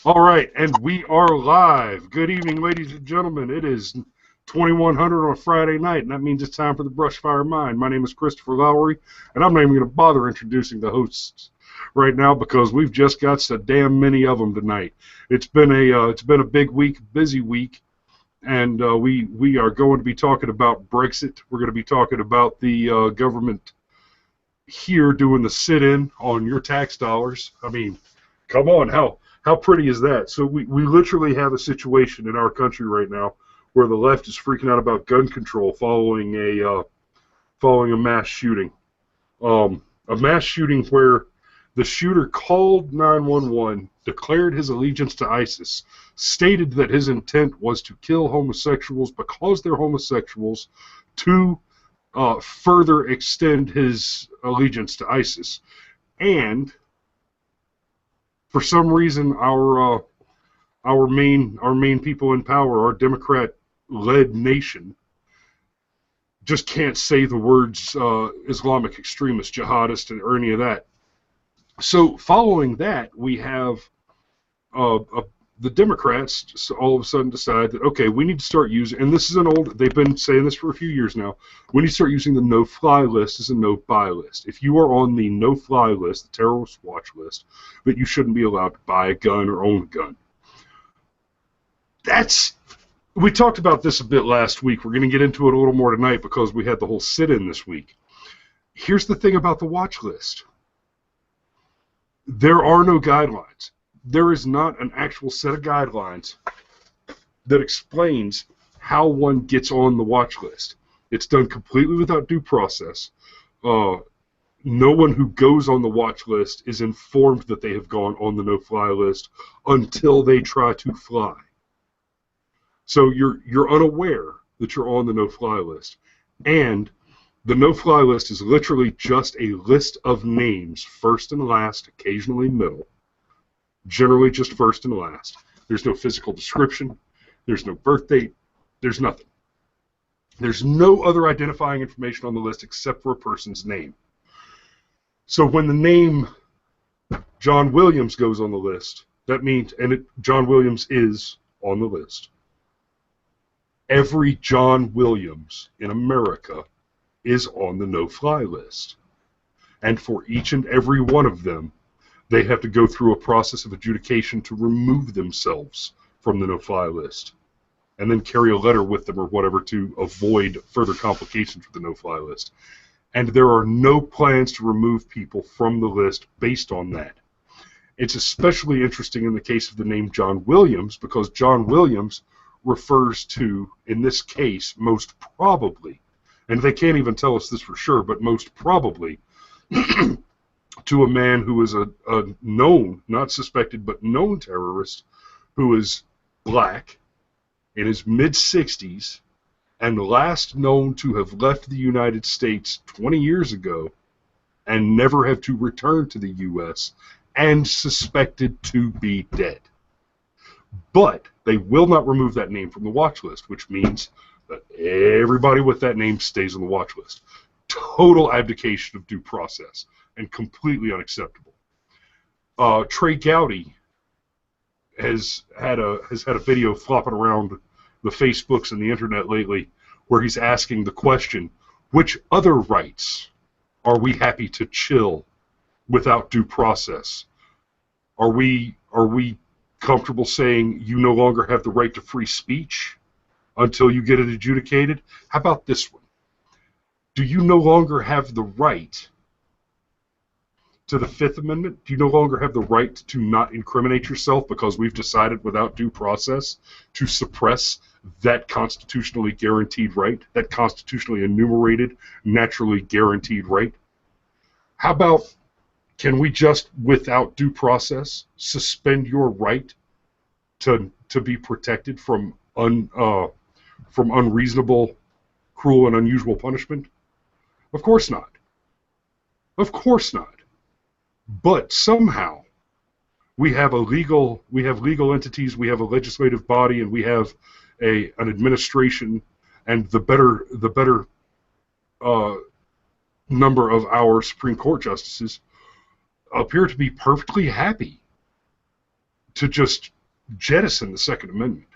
All right, and we are live. Good evening, ladies and gentlemen. It is 2100 on a Friday night, and that means it's time for the Brushfire Mind. My name is Christopher Lowry, and I'm not even going to bother introducing the hosts right now because we've just got so damn many of them tonight. It's been a big week, busy week, and we are going to be talking about Brexit. We're going to be talking about the government here doing the sit-in on your tax dollars. I mean, come on, how pretty is that? So we literally have a situation in our country right now where the left is freaking out about gun control following a mass shooting. A mass shooting where the shooter called 911, declared his allegiance to ISIS, stated that his intent was to kill homosexuals because they're homosexuals, to further extend his allegiance to ISIS, and for some reason our main people in power, our Democrat-led nation, just can't say the words Islamic extremist, jihadist, or any of that. So following that, we have uh, uh, the Democrats all of a sudden decide that, okay, we need to start using, and this is they've been saying this for a few years now, we need to start using the no-fly list as a no-buy list. If you are on the no-fly list, the terrorist watch list, that you shouldn't be allowed to buy a gun or own a gun. That's We talked about this a bit last week. We're going to get into it a little more tonight because we had the whole sit-in this week. Here's the thing about the watch list. There are no guidelines. There is not an actual set of guidelines that explains how one gets on the watch list. It's done completely without due process. Uh, no one who goes on the watch list is informed that they have gone on the no-fly list until they try to fly. So you're unaware that you're on the no-fly list. And the no-fly list is literally just a list of names, first and last, occasionally middle, generally just first and last. There's no physical description. There's no birth date. There's nothing. There's no other identifying information on the list except for a person's name. So when the name John Williams goes on the list, that means, John Williams is on the list. Every John Williams in America is on the no-fly list. And for each and every one of them, they have to go through a process of adjudication to remove themselves from the no-fly list, and then carry a letter with them or whatever to avoid further complications with the no-fly list. And there are no plans to remove people from the list based on that. It's especially interesting in the case of the name John Williams, because John Williams refers to, in this case, most probably, and they can't even tell us this for sure, but most probably, to a man who is a known, not suspected, but known terrorist who is black, in his mid-60s, and last known to have left the United States 20 years ago and never have to return to the U.S., and suspected to be dead. But they will not remove that name from the watch list, which means that everybody with that name stays on the watch list. Total abdication of due process and completely unacceptable. Tradgedy has had a video flopping around the Facebooks and the internet lately where he's asking the question, which other rights are we happy to chill without due process? Are we comfortable saying you no longer have the right to free speech until you get it adjudicated? How about this one? Do you no longer have the right to the Fifth Amendment? Do you no longer have the right to not incriminate yourself because we've decided without due process to suppress that constitutionally guaranteed right, that constitutionally enumerated, naturally guaranteed right? How about, can we just, without due process, suspend your right to be protected from unreasonable, cruel, and unusual punishment? Of course not. Of course not. But somehow we have legal entities, we have a legislative body, and we have an administration, and the better number of our Supreme Court justices appear to be perfectly happy to just jettison the Second Amendment,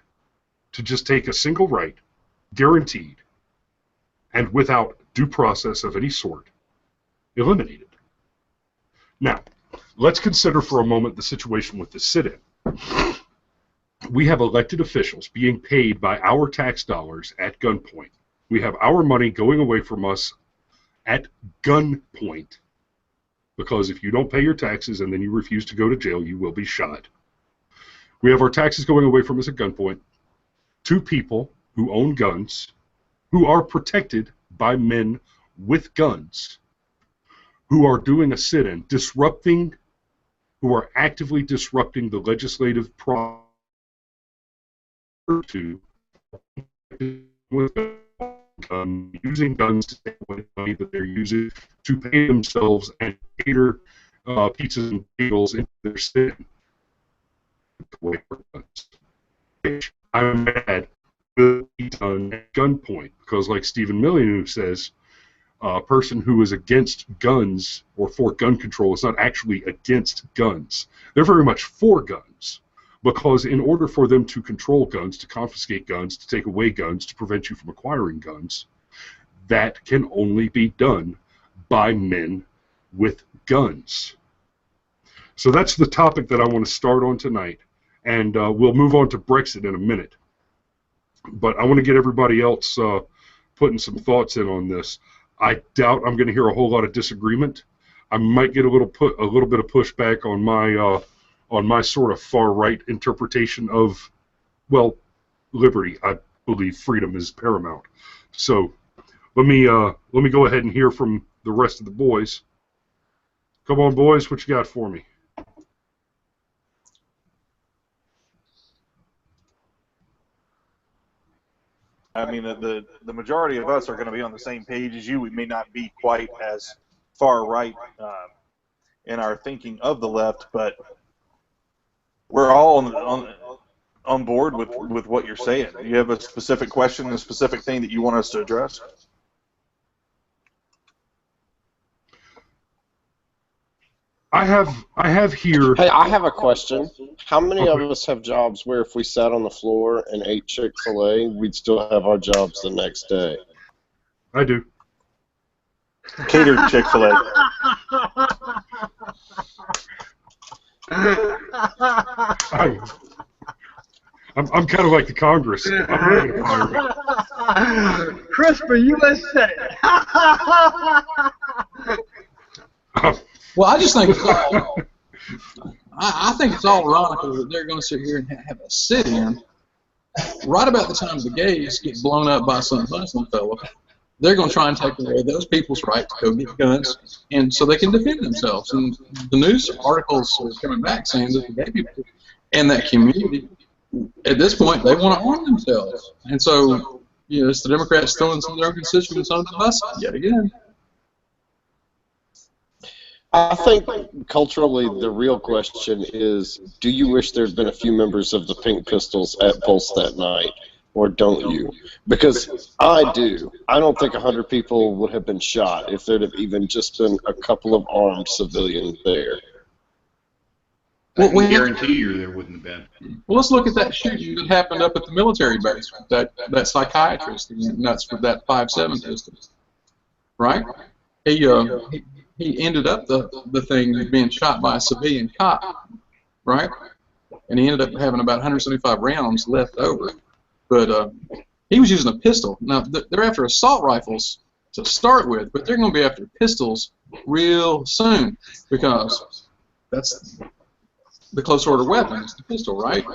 to just take a single right, guaranteed, and without due process of any sort, eliminate it. Now, let's consider for a moment the situation with the sit-in. We have elected officials being paid by our tax dollars at gunpoint. We have our money going away from us at gunpoint, because if you don't pay your taxes and then you refuse to go to jail, you will be shot. We have our taxes going away from us at gunpoint to people who own guns, who are protected by men with guns, who are doing a sit-in, who are actively disrupting the legislative process to using guns to take away money that they're using to pay themselves and cater pizzas and bagels into their sit-in. I'm mad will be done at gunpoint, because like Stephen Millioneau says, a person who is against guns or for gun control is not actually against guns. They're very much for guns, because in order for them to control guns, to confiscate guns, to take away guns, to prevent you from acquiring guns, that can only be done by men with guns. So that's the topic that I want to start on tonight, and we'll move on to Brexit in a minute. But I want to get everybody else putting some thoughts in on this. I doubt I'm going to hear a whole lot of disagreement. I might get a little bit of pushback on my sort of far-right interpretation of, well, liberty. I believe freedom is paramount. So let me go ahead and hear from the rest of the boys. Come on, boys, what you got for me? I mean, the majority of us are going to be on the same page as you. We may not be quite as far right in our thinking of the left, but we're all on board with what you're saying. Do you have a specific question, a specific thing that you want us to address? I have here. Hey, I have a question. How many of us have jobs where if we sat on the floor and ate Chick-fil-A, we'd still have our jobs the next day? I do. Catered Chick-fil-A. I'm kind of like the Congress. Crispy, you just said it. Well, I just think it's all. I think it's all ironical that they're going to sit here and have a sit-in right about the time the gays get blown up by some Muslim fellow. They're going to try and take away those people's right to go get guns, and so they can defend themselves. And the news articles are coming back saying that the gay people in that community, at this point, they want to arm themselves. And so, you know, it's the Democrats throwing some of their constituents under the bus yet again. I think culturally the real question is, do you wish there had been a few members of the Pink Pistols at Pulse that night, or don't you? Because I do. I don't think 100 people would have been shot if there'd have even just been a couple of armed civilians there. I can guarantee you there wouldn't have been. Well, let's look at that shooting that happened up at the military base. That psychiatrist, nuts for that 5.7 pistol, right? He ended up the thing being shot by a civilian cop, right? And he ended up having about 175 rounds left over. But he was using a pistol. Now, they're after assault rifles to start with, but they're going to be after pistols real soon, because that's the close order weapon, is the pistol, right?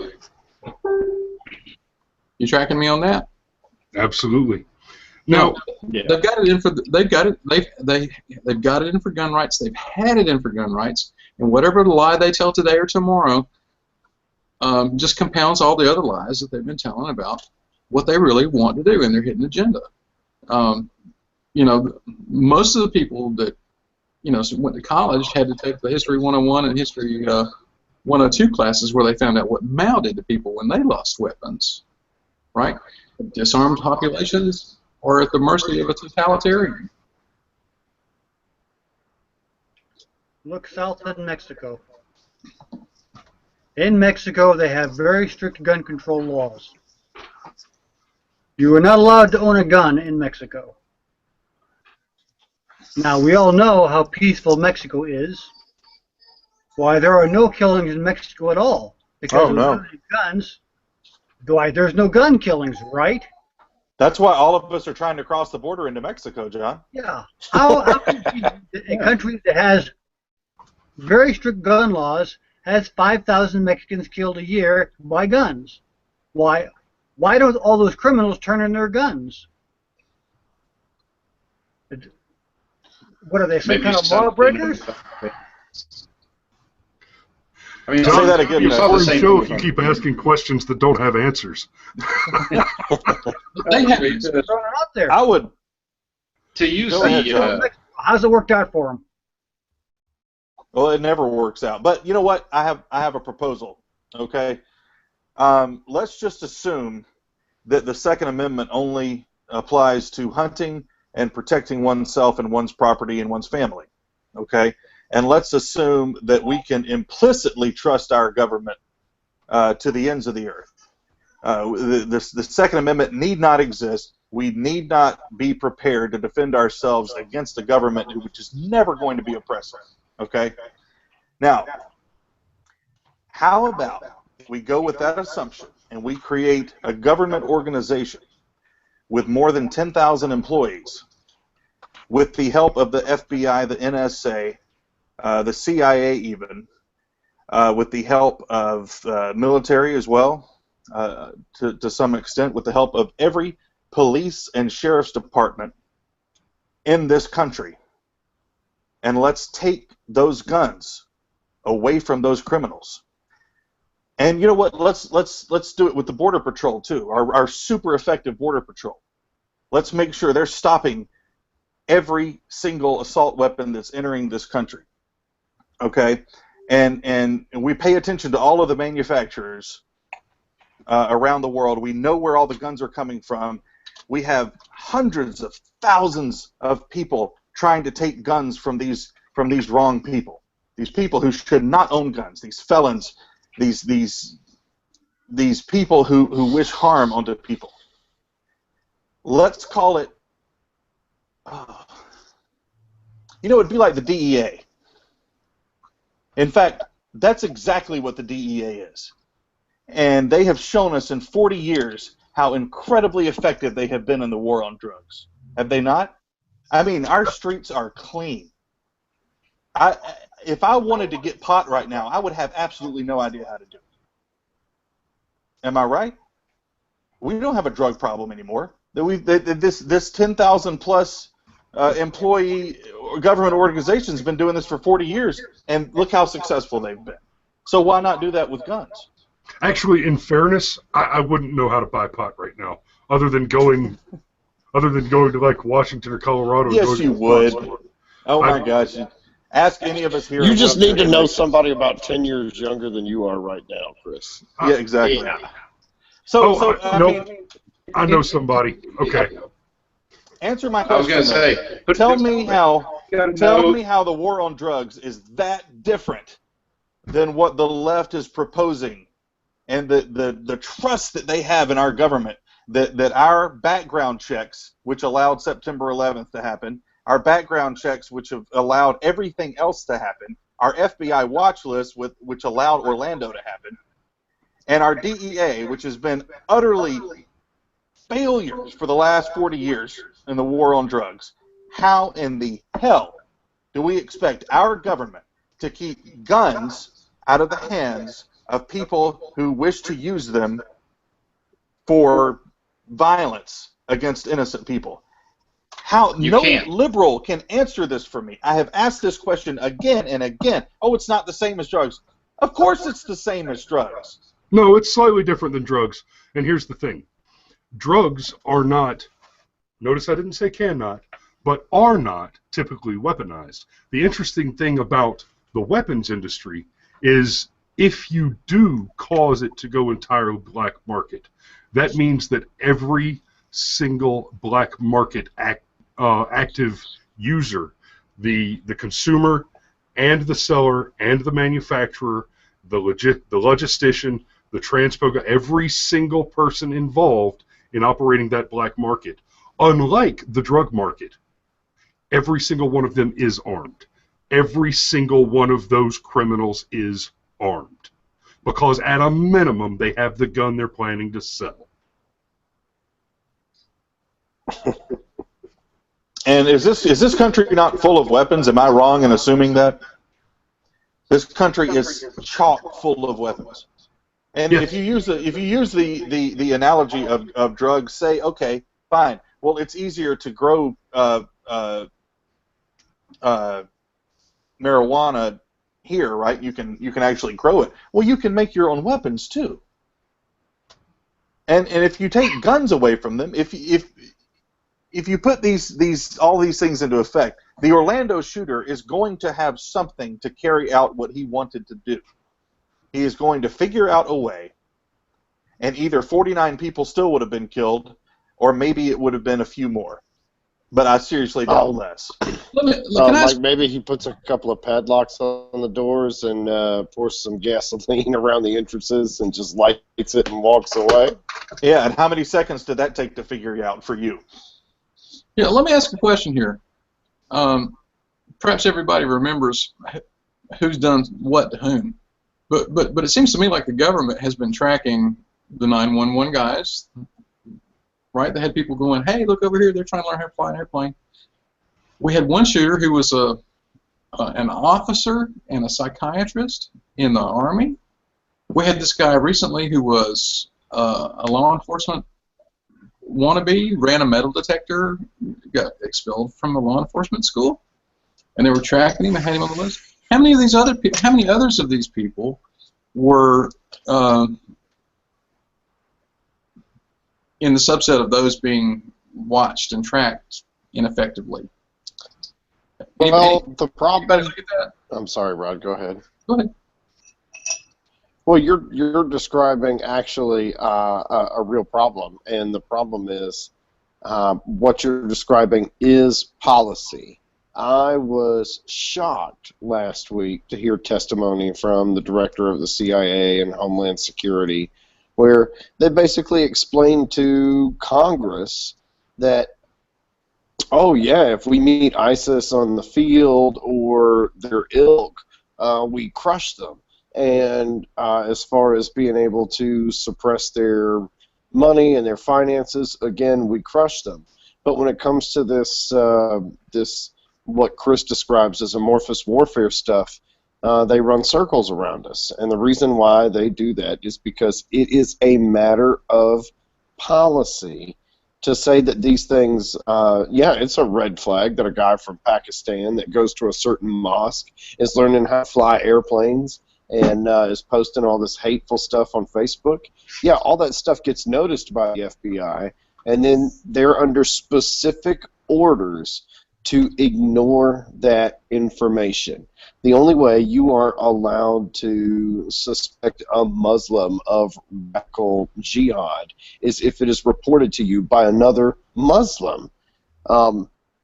You tracking me on that? Absolutely. No, they've got it in for they've got it in for gun rights. They've had it in for gun rights, and whatever lie they tell today or tomorrow, just compounds all the other lies that they've been telling about what they really want to do in their hidden agenda. You know, most of the people that went to college had to take the History 101 and History 102 classes where they found out what Mao did to people when they lost weapons, right? Disarmed populations or at the mercy of a totalitarian. Look south of Mexico. In Mexico, they have very strict gun control laws. You are not allowed to own a gun in Mexico. Now, we all know how peaceful Mexico is. Why, there are no killings in Mexico at all. Because without any guns, there's no gun killings, right? That's why all of us are trying to cross the border into Mexico, John. Yeah. How can a country that has very strict gun laws has 5,000 Mexicans killed a year by guns? Why don't all those criminals turn in their guns? What are they, some kind of lawbreakers? I mean, Say that again. You show if you keep asking questions that don't have answers. They have Throwing it out there. I would. to use Go ahead, John. How's it worked out for them? Well, it never works out. But you know what? I have a proposal. Okay. Let's just assume that the Second Amendment only applies to hunting and protecting oneself and one's property and one's family. Okay. And let's assume that we can implicitly trust our government to the ends of the earth. The Second Amendment need not exist. We need not be prepared to defend ourselves against a government which is never going to be oppressive. Okay? Now, how about we go with that assumption and we create a government organization with more than 10,000 employees with the help of the FBI, the NSA, the CIA even, with the help of military as well, to some extent, with the help of every police and sheriff's department in this country. And let's take those guns away from those criminals. And you know what? Let's do it with the Border Patrol too, our super effective Border Patrol. Let's make sure they're stopping every single assault weapon that's entering this country. Okay, and we pay attention to all of the manufacturers around the world. We know where all the guns are coming from. We have hundreds of thousands of people trying to take guns from these wrong people. These people who should not own guns. These felons. These people who wish harm onto people. Let's call it. It'd be like the DEA. In fact, that's exactly what the DEA is. And they have shown us in 40 years how incredibly effective they have been in the war on drugs. Have they not? I mean, our streets are clean. If I wanted to get pot right now, I would have absolutely no idea how to do it. Am I right? We don't have a drug problem anymore. This 10,000 plus employee government organization has been doing this for 40 years, and look how successful they've been. So why not do that with guns? Actually, in fairness, I wouldn't know how to buy pot right now, other than going to like Washington or Colorado. Yes, you would. Oh my gosh! Ask any of us here. You just need to know somebody about 10 years younger than you are right now, Chris. Yeah, exactly. Yeah. I know somebody. Okay. Answer my I was question. going to say. Tell me how the war on drugs is that different than what the left is proposing, and the trust that they have in our government, that our background checks, which allowed September 11th to happen, our background checks, which have allowed everything else to happen, our FBI watch list, which allowed Orlando to happen, and our DEA, which has been utterly failures for the last 40 years in the war on drugs. How in the hell do we expect our government to keep guns out of the hands of people who wish to use them for violence against innocent people? How no liberal can answer this for me. I have asked this question again and again. Oh, it's not the same as drugs. Of course it's the same as drugs. No, it's slightly different than drugs. And here's the thing. Drugs are not, notice I didn't say cannot, but are not typically weaponized. The interesting thing about the weapons industry is if you do cause it to go entirely black market, that means that every single black market active user, the consumer and the seller and the manufacturer, the logistician, the transpo guy, every single person involved in operating that black market. Unlike the drug market, every single one of them is armed. Every single one of those criminals is armed. Because at a minimum, they have the gun they're planning to sell. And is this country not full of weapons? Am I wrong in assuming that? This country is chock full of weapons. And Yes. if you use the analogy of drugs, say, okay, fine. Well, it's easier to grow marijuana here, right? You can actually grow it. Well, you can make your own weapons too. And if you take guns away from them, if you put all these things into effect, the Orlando shooter is going to have something to carry out what he wanted to do. He is going to figure out a way, and either 49 people still would have been killed, or maybe it would have been a few more. But I seriously doubt less. Like maybe he puts a couple of padlocks on the doors and pours some gasoline around the entrances and just lights it and walks away. Yeah, and how many seconds did that take to figure out for you? Yeah, let me ask a question here. Perhaps everybody remembers who's done what to whom, but it seems to me like the government has been tracking the 911 guys. Right? They had people going, hey, look over here, they're trying to learn how to fly an airplane. We had one shooter who was an officer and a psychiatrist in the Army. We had this guy recently who was a law enforcement wannabe, ran a metal detector, got expelled from the law enforcement school, and they were tracking him and had him on the list. How many others of these people were in the subset of those being watched and tracked ineffectively? Well, the problem. Look at that. I'm sorry, Rod. Go ahead. Go ahead. Well, you're describing actually a real problem, and the problem is what you're describing is policy. I was shocked last week to hear testimony from the director of the CIA and Homeland Security, where they basically explained to Congress that, oh yeah, if we meet ISIS on the field or their ilk, we crush them. And as far as being able to suppress their money and their finances, again, we crush them. But when it comes to this, what Chris describes as amorphous warfare stuff, they run circles around us. And the reason why they do that is because it is a matter of policy to say that these things, yeah, it's a red flag that a guy from Pakistan that goes to a certain mosque is learning how to fly airplanes and is posting all this hateful stuff on Facebook. Yeah, all that stuff gets noticed by the FBI, and then they're under specific orders to ignore that information. The only way you are allowed to suspect a Muslim of radical jihad is if it is reported to you by another Muslim.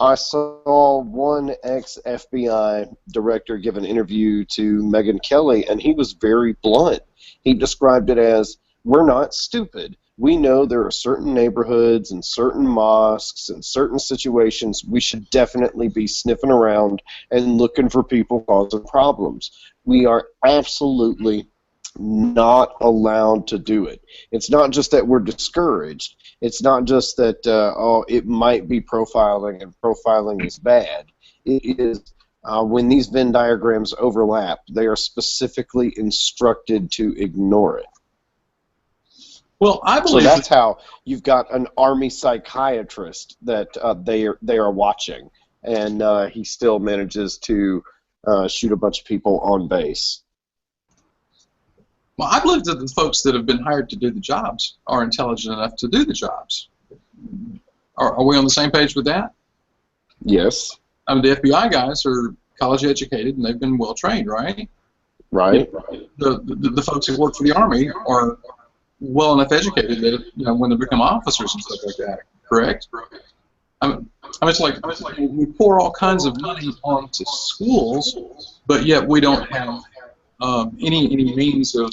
I saw one ex-FBI director give an interview to Megyn Kelly, and he was very blunt. He described it as, we're not stupid. We know there are certain neighborhoods and certain mosques and certain situations we should definitely be sniffing around and looking for people causing problems. We are absolutely not allowed to do it. It's not just that we're discouraged. It's not just that, oh, it might be profiling and profiling is bad. It is when these Venn diagrams overlap, they are specifically instructed to ignore it. Well, I believe so that's how you've got an Army psychiatrist that they are watching, and he still manages to shoot a bunch of people on base. Well, I believe that the folks that have been hired to do the jobs are intelligent enough to do the jobs. Are we on the same page with that? Yes. I mean, the FBI guys are college educated and they've been well trained, right? Right. The folks who work for the Army are well enough educated that, you know, when they become officers and stuff like that, correct? I mean, it's like we pour all kinds of money onto schools, but yet we don't have any means of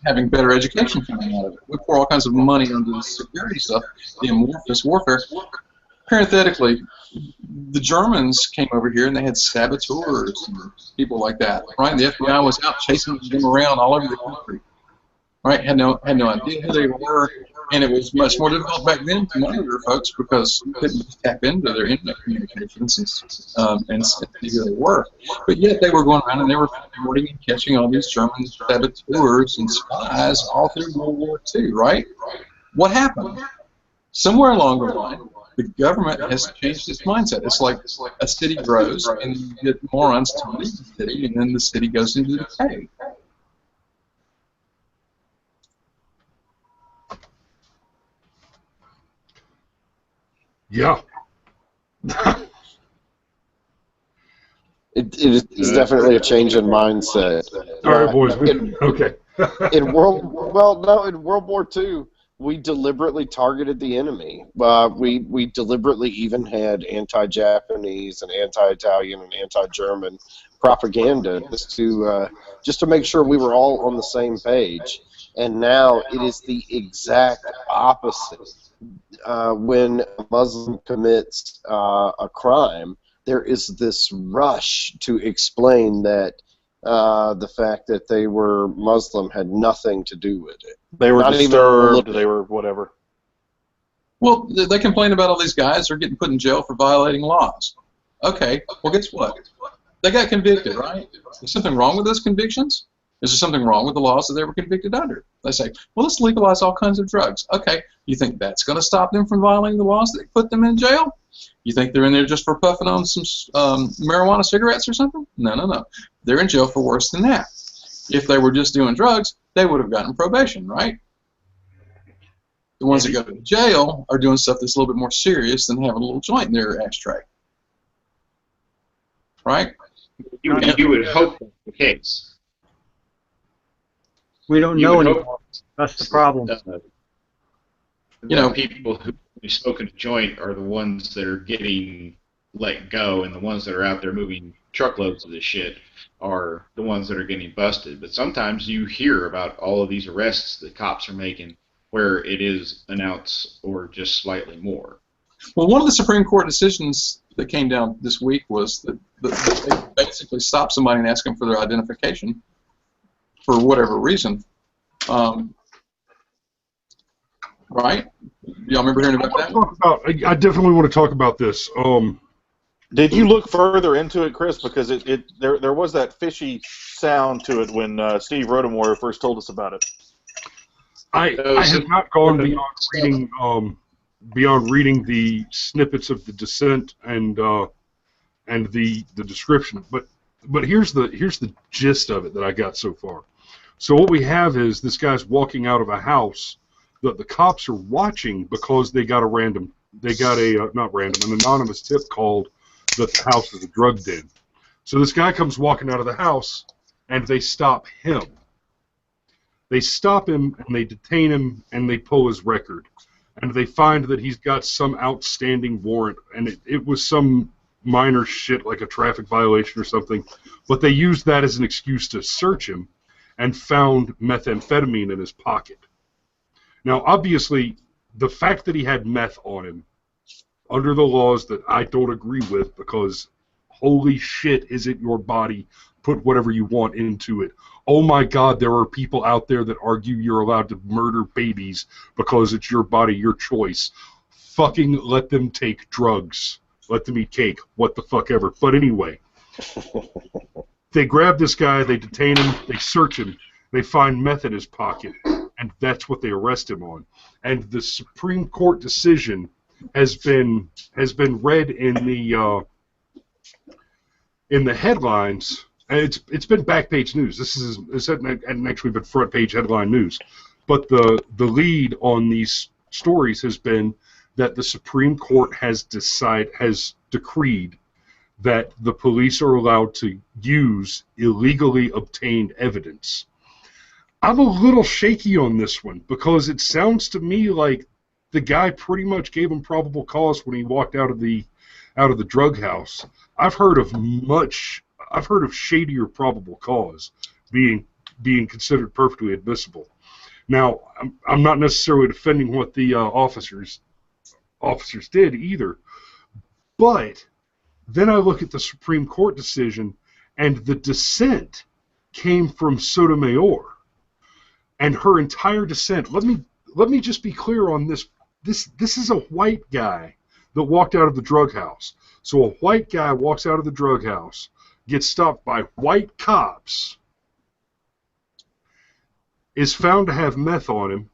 having better education coming out of it. We pour all kinds of money into the security stuff, the amorphous warfare. Parenthetically, the Germans came over here and they had saboteurs and people like that, right? And the FBI was out chasing them around all over the country, right? Had no idea who they were, and it was much more difficult back then to monitor folks because you couldn't just tap into their internet communications and see who they were. But yet they were going around and they were reporting and catching all these German saboteurs and spies all through World War II, right? What happened? Somewhere along the line, the government has changed its mindset. It's like a city grows and you get morons to leave the city, and then the city goes into decay. Yeah. It is definitely a change in mindset. All right, boys. Okay. In World War II, we deliberately targeted the enemy. We deliberately even had anti-Japanese and anti-Italian and anti-German propaganda just to make sure we were all on the same page. And now it is the exact opposite. When a Muslim commits a crime, there is this rush to explain that the fact that they were Muslim had nothing to do with it. They were Not disturbed, they were whatever. Well, they complain about all these guys are getting put in jail for violating laws. Okay, well, guess what? They got convicted, right? Is something wrong with those convictions? Is there something wrong with the laws that they were convicted under? They say, well, let's legalize all kinds of drugs. Okay, you think that's going to stop them from violating the laws that put them in jail? You think they're in there just for puffing on some marijuana cigarettes or something? No, no, no. They're in jail for worse than that. If they were just doing drugs, they would have gotten probation, right? The ones that go to jail are doing stuff that's a little bit more serious than having a little joint in their ashtray. Right? You would hope that's the case. We don't know anymore. That's the problem. People who are smoking a joint are the ones that are getting let go, and the ones that are out there moving truckloads of this shit are the ones that are getting busted. But sometimes you hear about all of these arrests that cops are making where it is an ounce or just slightly more. Well, one of the Supreme Court decisions that came down this week was that they basically stopped somebody and asked them for their identification for whatever reason. Right? Y'all remember hearing about that? I definitely want to talk about this. Did you look further into it, Chris? Because there was that fishy sound to it when Steve Rodenmoyer first told us about it. I have not gone beyond reading the snippets of the dissent and the description. But here's the gist of it that I got so far. So what we have is this guy's walking out of a house that the cops are watching because they got an anonymous tip called that the house is a drug den. So this guy comes walking out of the house, and they stop him. They stop him, and they detain him, and they pull his record. And they find that he's got some outstanding warrant, and it was some minor shit like a traffic violation or something, but they used that as an excuse to search him and found methamphetamine in his pocket. Now, obviously, the fact that he had meth on him, under the laws that I don't agree with, because holy shit, is it your body, put whatever you want into it. Oh my God, there are people out there that argue you're allowed to murder babies because it's your body, your choice. Fucking let them take drugs. Let them eat cake. What the fuck ever. But anyway, they grab this guy, they detain him, they search him, they find meth in his pocket, and that's what they arrest him on. And the Supreme Court decision has been read in the headlines. And it's been back page news. This hadn't actually been front page headline news, but the lead on these stories has been that the Supreme Court has decreed that the police are allowed to use illegally obtained evidence. I'm a little shaky on this one because it sounds to me like the guy pretty much gave him probable cause when he walked out of the drug house. I've heard of shadier probable cause being considered perfectly admissible. Now, I'm not necessarily defending what the officers did either, but then I look at the Supreme Court decision, and the dissent came from Sotomayor, and her entire dissent. Let me just be clear on this. This is a white guy that walked out of the drug house. So a white guy walks out of the drug house, gets stopped by white cops, is found to have meth on him,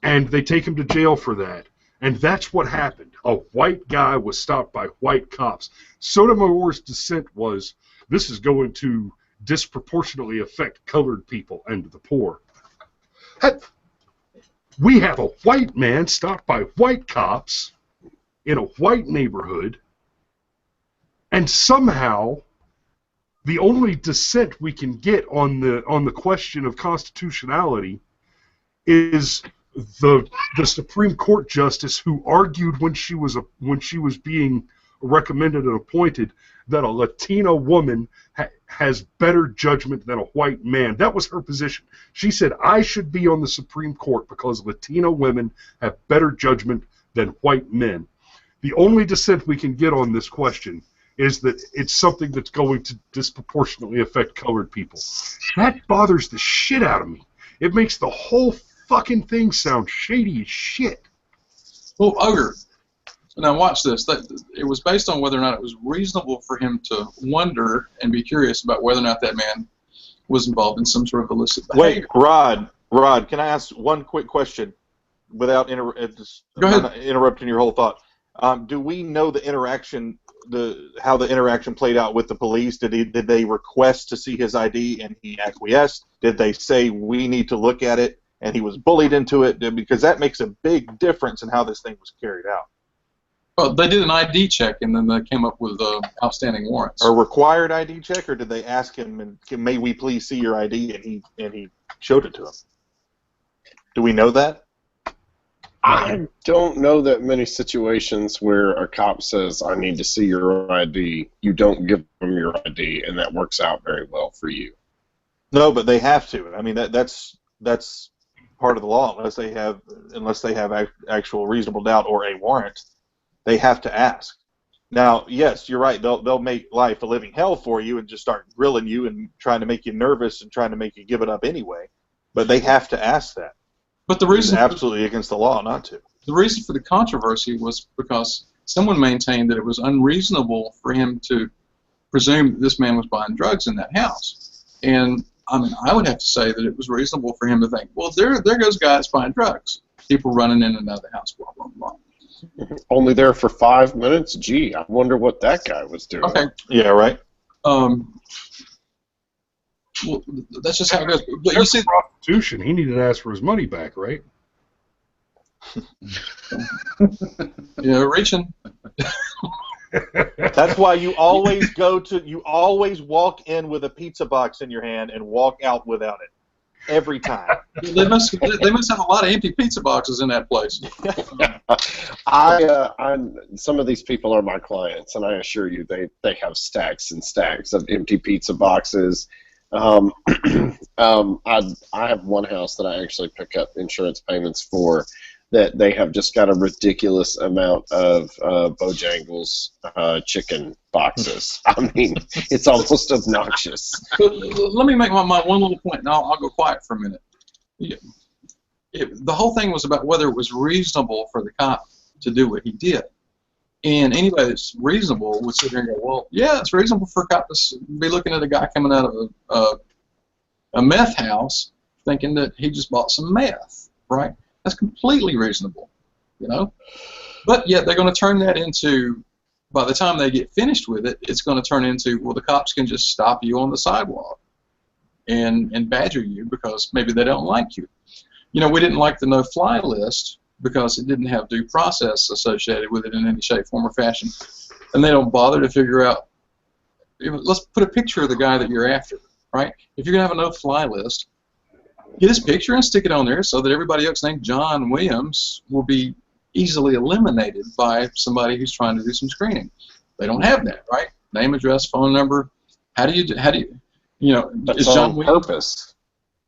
and they take him to jail for that. And that's what happened. A white guy was stopped by white cops. Sotomayor's dissent was, this is going to disproportionately affect colored people and the poor. We have a white man stopped by white cops in a white neighborhood, and somehow the only dissent we can get on the question of constitutionality is the Supreme Court justice who argued when she was being recommended and appointed that a Latina woman has better judgment than a white man. That was her position. She said, I should be on the Supreme Court because Latina women have better judgment than white men. The only dissent we can get on this question is that it's something that's going to disproportionately affect colored people. That bothers the shit out of me. It makes the whole fucking thing sound shady as shit. Well, Ogre, now watch this. It was based on whether or not it was reasonable for him to wonder and be curious about whether or not that man was involved in some sort of illicit behavior. Wait, Rod, can I ask one quick question without interrupting your whole thought? Do we know the interaction, how the interaction played out with the police? Did they request to see his ID and he acquiesced? Did they say we need to look at it and he was bullied into it? Because that makes a big difference in how this thing was carried out. Well, they did an ID check and then they came up with outstanding warrants. A required ID check, or did they ask him, and may we please see your ID, and he showed it to him? Do we know that? I don't know that many situations where a cop says, I need to see your ID, you don't give them your ID, and that works out very well for you. No, but they have to. I mean, that's part of the law. Unless they have actual reasonable doubt or a warrant, they have to ask. Now, yes, you're right. They'll make life a living hell for you and just start grilling you and trying to make you nervous and trying to make you give it up anyway. But they have to ask that. But the reason it's absolutely against the law not to. The reason for the controversy was because someone maintained that it was unreasonable for him to presume that this man was buying drugs in that house. And I mean, I would have to say that it was reasonable for him to think, well, there goes a guy that's buying drugs. People running in and out of the house, blah, blah, blah. Only there for 5 minutes? Gee, I wonder what that guy was doing. Okay. Yeah, right. Well, that's just how it goes. But you see, prostitution. He needed to ask for his money back, right? Reaching. That's why you always walk in with a pizza box in your hand and walk out without it. Every time. They must have a lot of empty pizza boxes in that place. Some of these people are my clients, and I assure you, they have stacks and stacks of empty pizza boxes. I have one house that I actually pick up insurance payments for that they have just got a ridiculous amount of Bojangles chicken boxes. I mean, it's almost obnoxious. But let me make my one little point, and I'll go quiet for a minute. The whole thing was about whether it was reasonable for the cop to do what he did. And anybody that's reasonable would sit there and go, well, yeah, it's reasonable for a cop to be looking at a guy coming out of a meth house thinking that he just bought some meth, right? That's completely reasonable, But yet they're going to turn that into, by the time they get finished with it, it's going to turn into, well, the cops can just stop you on the sidewalk and badger you because maybe they don't like you. We didn't like the no-fly list because it didn't have due process associated with it in any shape, form, or fashion. And they don't bother to figure out, let's put a picture of the guy that you're after, right? If you're going to have a no-fly list, get his picture and stick it on there so that everybody else named John Williams will be easily eliminated by somebody who's trying to do some screening. They don't have that, right? Name, address, phone number. How do you You know, That's is John on Wayne? purpose.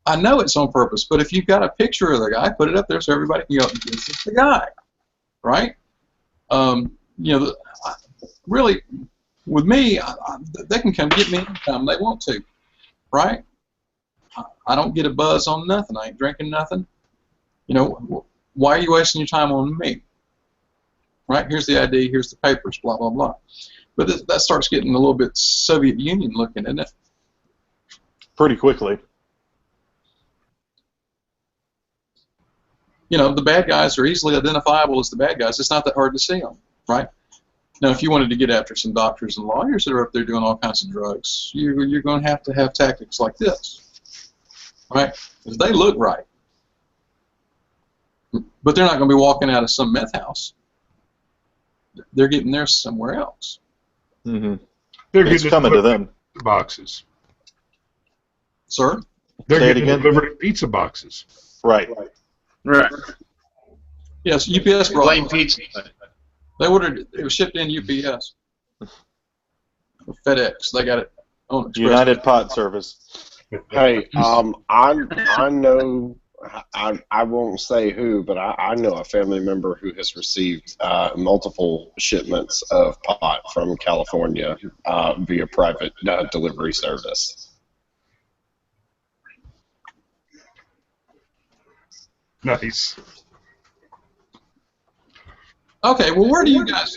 I know it's on purpose, but if you've got a picture of the guy, put it up there so everybody can go, this is the guy, right? You know, really, with me, they can come get me anytime they want to, right? I don't get a buzz on nothing. I ain't drinking nothing. You know, why are you wasting your time on me? Right? Here's the ID, here's the papers, blah, blah, blah. But that starts getting a little bit Soviet Union looking, isn't it? Pretty quickly. You know, the bad guys are easily identifiable as the bad guys. It's not that hard to see them, right? Now, if you wanted to get after some doctors and lawyers that are up there doing all kinds of drugs, you're going to have tactics like this, right? Because they look right. But they're not going to be walking out of some meth house. They're getting theirs somewhere else. Mm-hmm. It's coming to them. Boxes. Sir? They're Say it getting again? delivered in pizza boxes. Right. Right. Yes, UPS brought Blame it. pizza. They ordered it was shipped in UPS. Or FedEx. They got it on Express. United Pot Service. Hey, I know, I won't say who, but I know a family member who has received multiple shipments of pot from California via private delivery service. Nice. Okay, well, where do you guys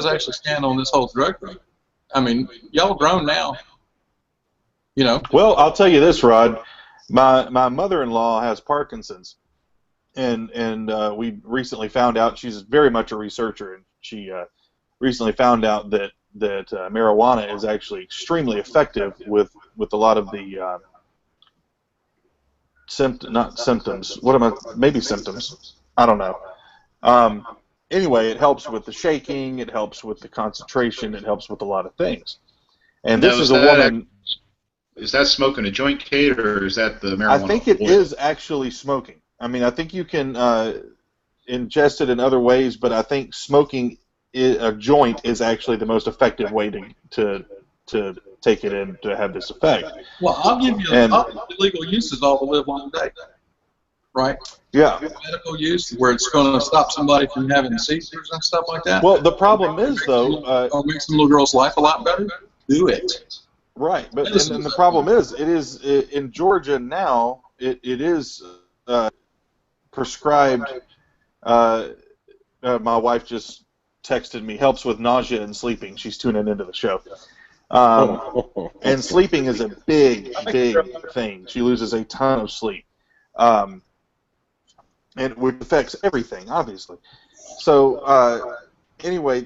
actually stand on this whole drug thing? I mean, y'all grown now, you know. Well, I'll tell you this, Rod. My mother-in-law has Parkinson's, and we recently found out she's very much a researcher, and she recently found out that marijuana is actually extremely effective with a lot of the symptoms. Maybe symptoms. I don't know. Anyway, it helps with the shaking, it helps with the concentration, it helps with a lot of things. And this is a woman. Is that smoking a joint, Kate, or is that the marijuana? I think it is actually smoking. I mean, I think you can ingest it in other ways, but I think smoking a joint is actually the most effective way to take it in to have this effect. Well, I'll give you illegal uses all the live long day, right? Yeah. Medical use, where it's going to stop somebody from having seizures and stuff like that. Well, the problem is, though... or make some little girl's life a lot better, do it. Right, but and the problem is, it is in Georgia now, it is prescribed... my wife just texted me, helps with nausea and sleeping. She's tuning into the show. And sleeping is a big, big thing. She loses a ton of sleep. And which affects everything, obviously. So, anyway,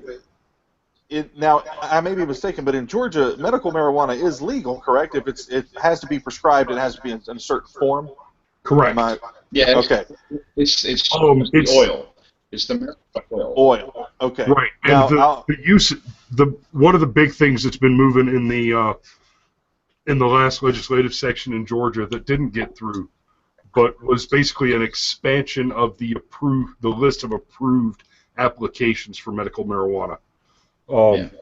now I may be mistaken, but in Georgia, medical marijuana is legal, correct? If it has to be prescribed, it has to be in a certain form. Correct. Yeah. Okay. It's oil. It's the marijuana oil. Oil. Okay. Right. And Now, one of the big things that's been moving in the last legislative section in Georgia that didn't get through, but was basically an expansion of the list of approved applications for medical marijuana. It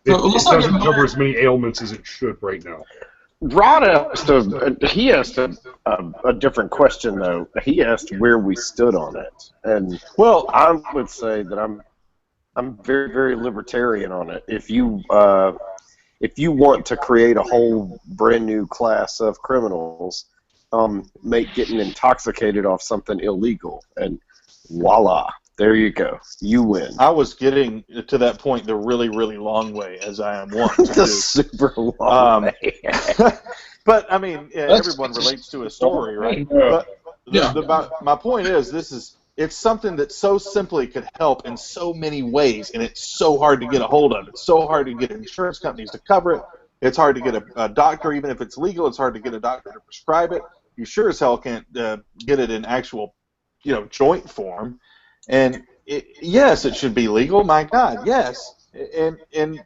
doesn't cover as many ailments as it should right now. Rod asked a different question, though. He asked where we stood on it, and well, I would say that I'm very, very libertarian on it. If you want to create a whole brand new class of criminals, make getting intoxicated off something illegal, and voila, there you go, you win. I was getting to that point the really, really long way, as I am wont to do. The super long way. But I mean, everyone relates to a story, right? But my point is, it's something that so simply could help in so many ways, and it's so hard to get a hold of. It's so hard to get insurance companies to cover it. It's hard to get a doctor, even if it's legal. It's hard to get a doctor to prescribe it. You sure as hell can't get it in actual, joint form. And yes, it should be legal. My God, yes. And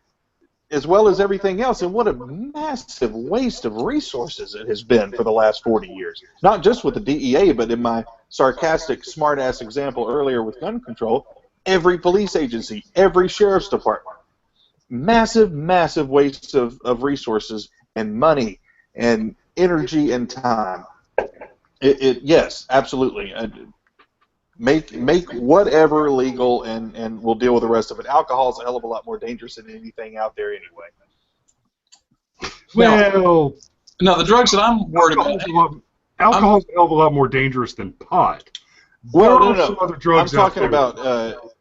as well as everything else. And what a massive waste of resources it has been for the last 40 years. Not just with the DEA, but in my sarcastic, smart-ass example earlier with gun control, every police agency, every sheriff's department. Massive, massive waste of resources and money and energy and time. Yes, absolutely. Make whatever legal, and we'll deal with the rest of it. Alcohol is a hell of a lot more dangerous than anything out there anyway. Well, now the drugs that I'm worried about. Alcohol's a hell of a lot more dangerous than pot. Well, there no. are some other drugs I'm talking out there. about.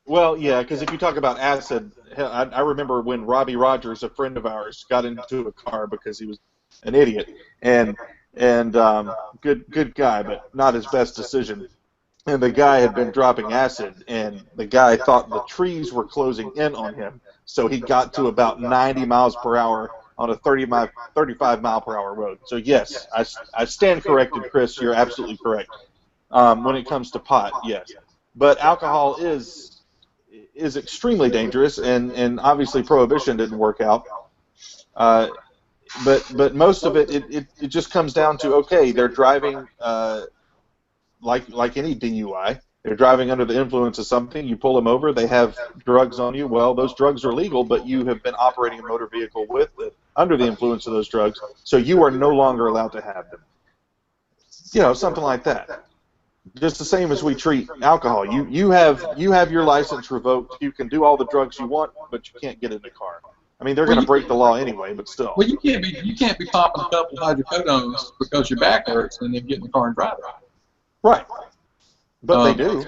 Well, yeah, because if you talk about acid, hell, I remember when Robbie Rogers, a friend of ours, got into a car because he was an idiot, and good guy, but not his best decision. And the guy had been dropping acid, and the guy thought the trees were closing in on him, so he got to about 90 miles per hour on a 35 mile per hour road. So yes, I stand corrected, Chris. You're absolutely correct. When it comes to pot, yes, but alcohol is extremely dangerous, and obviously prohibition didn't work out. But most of it just comes down to, okay, they're driving like any DUI. They're driving under the influence of something. You pull them over. They have drugs on you. Well, those drugs are legal, but you have been operating a motor vehicle under the influence of those drugs, so you are no longer allowed to have them. You know, something like that. Just the same as we treat alcohol. You have your license revoked. You can do all the drugs you want, but you can't get in the car. I mean, they're going to break the law anyway, but still. Well, you can't be popping a couple of hydrocodones because your back hurts and then get in the car and drive it. Right. But they do.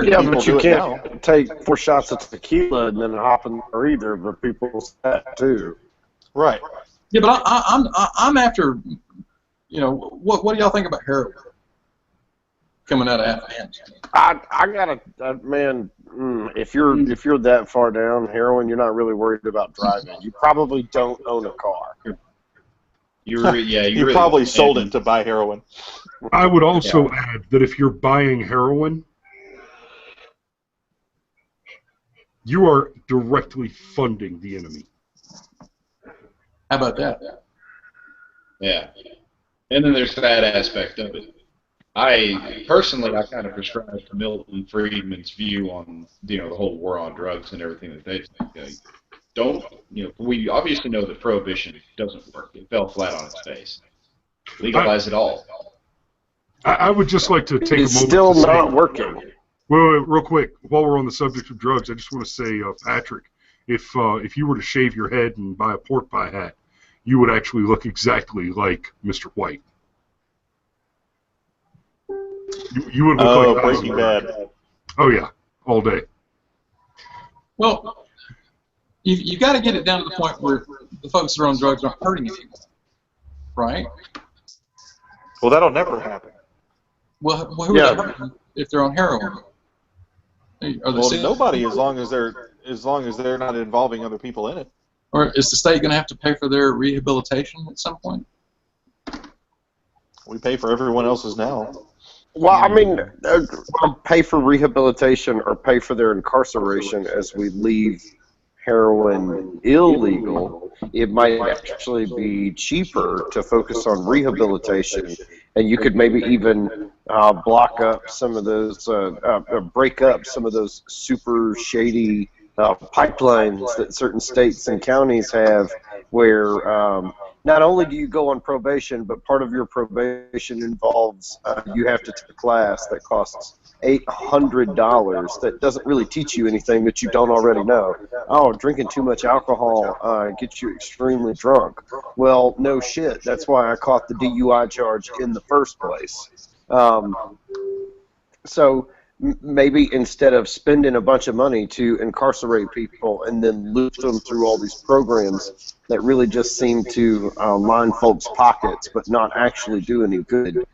Yeah, People but you do it can't take 4 shots of tequila and then hop in the car either, but people say that too. Right. Yeah, but I'm after, you know, what do y'all think about heroin coming out of Afghanistan? I gotta, man. If you're that far down heroin, you're not really worried about driving. You probably don't own a car. You probably sold it to buy heroin. I would also add that if you're buying heroin, you are directly funding the enemy. How about that? Yeah. And then there's that aspect of it. I kind of prescribe to Milton Friedman's view on, you know, the whole war on drugs and everything that they think. We obviously know that prohibition doesn't work. It fell flat on its face. Legalize it all. I would just like to take a moment. It's still to not say, working. Well, real quick, while we're on the subject of drugs, I just want to say, Patrick, if you were to shave your head and buy a pork pie hat, you would actually look exactly like Mr. White. You would look like Breaking Bad. Oh yeah, all day. Well, you got to get it down to the point where the folks that are on drugs aren't hurting anyone, right? Well, that'll never happen. Well, who are they hurting if they're on heroin? Nobody, as long as they're not involving other people in it. Or is the state going to have to pay for their rehabilitation at some point? We pay for everyone else's now. Well, I mean, pay for rehabilitation or pay for their incarceration as we leave heroin illegal. It might actually be cheaper to focus on rehabilitation, and you could maybe even block up some of those, break up some of those super shady pipelines that certain states and counties have, where not only do you go on probation, but part of your probation involves you have to take a class that costs $800 that doesn't really teach you anything that you don't already know. Oh, drinking too much alcohol gets you extremely drunk. Well, no shit. That's why I caught the DUI charge in the first place. So maybe instead of spending a bunch of money to incarcerate people and then loop them through all these programs that really just seem to line folks' pockets but not actually do any good,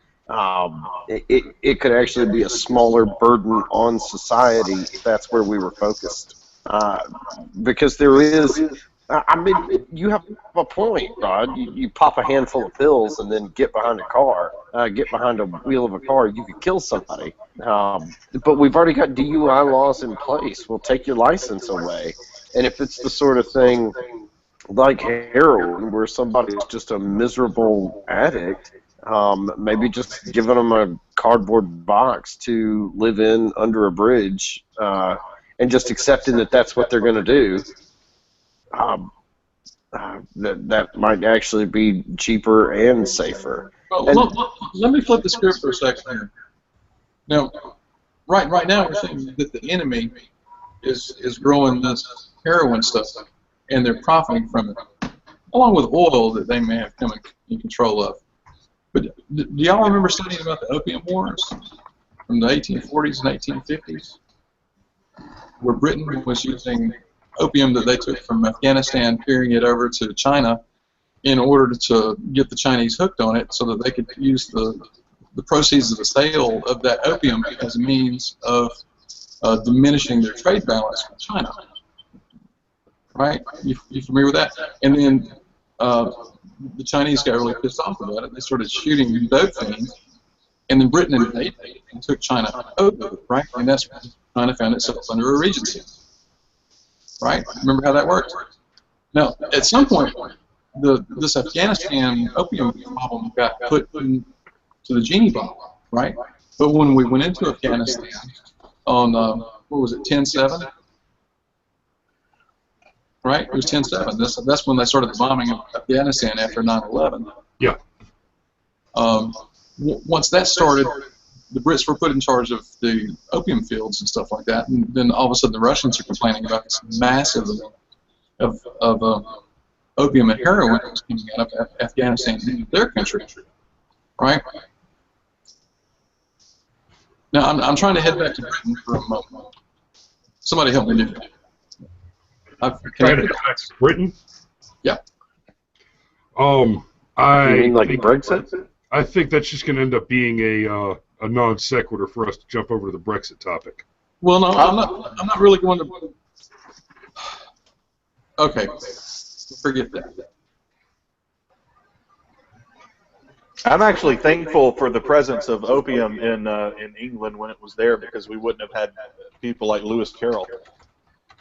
it could actually be a smaller burden on society if that's where we were focused. Because there is, I mean, you have a point, Rod. You pop a handful of pills and then get behind a car, get behind a wheel of a car, you could kill somebody. But we've already got DUI laws in place. We'll take your license away. And if it's the sort of thing like heroin where somebody's just a miserable addict, maybe just giving them a cardboard box to live in under a bridge and just accepting that that's what they're going to do. that might actually be cheaper and safer. Well, And- let me flip the script for a second here. Now, right now we're saying that the enemy is growing this heroin stuff, and they're profiting from it, along with oil that they may have come in control of. But do y'all remember studying about the opium wars from the 1840s and 1850s, where Britain was using opium that they took from Afghanistan, carrying it over to China in order to get the Chinese hooked on it so that they could use the proceeds of the sale of that opium as a means of diminishing their trade balance with China. Right? You familiar with that? And then the Chinese got really pissed off about it. They started shooting dope fiends, and then Britain invaded and took China over, right? And that's when China found itself under a regency. Right? Remember how that worked? Now, at some point, this Afghanistan opium problem got put into the genie bottle, right? But when we went into Afghanistan on, what was it, 10/7? Right? It was 10/7. That's when they started the bombing of Afghanistan after 9/11. Yeah. Once that started, the Brits were put in charge of the opium fields and stuff like that, and then all of a sudden the Russians are complaining about this massive of opium and heroin that was coming out of Afghanistan into their country, right? Now I'm trying to head back to Britain for a moment. Somebody help me do that. Trying to back to Britain? Yeah. You mean like Brexit? I think that's just going to end up being a non sequitur for us to jump over to the Brexit topic. Well, no, I'm not really going to. Okay, forget that. I'm actually thankful for the presence of opium in England when it was there, because we wouldn't have had people like Lewis Carroll.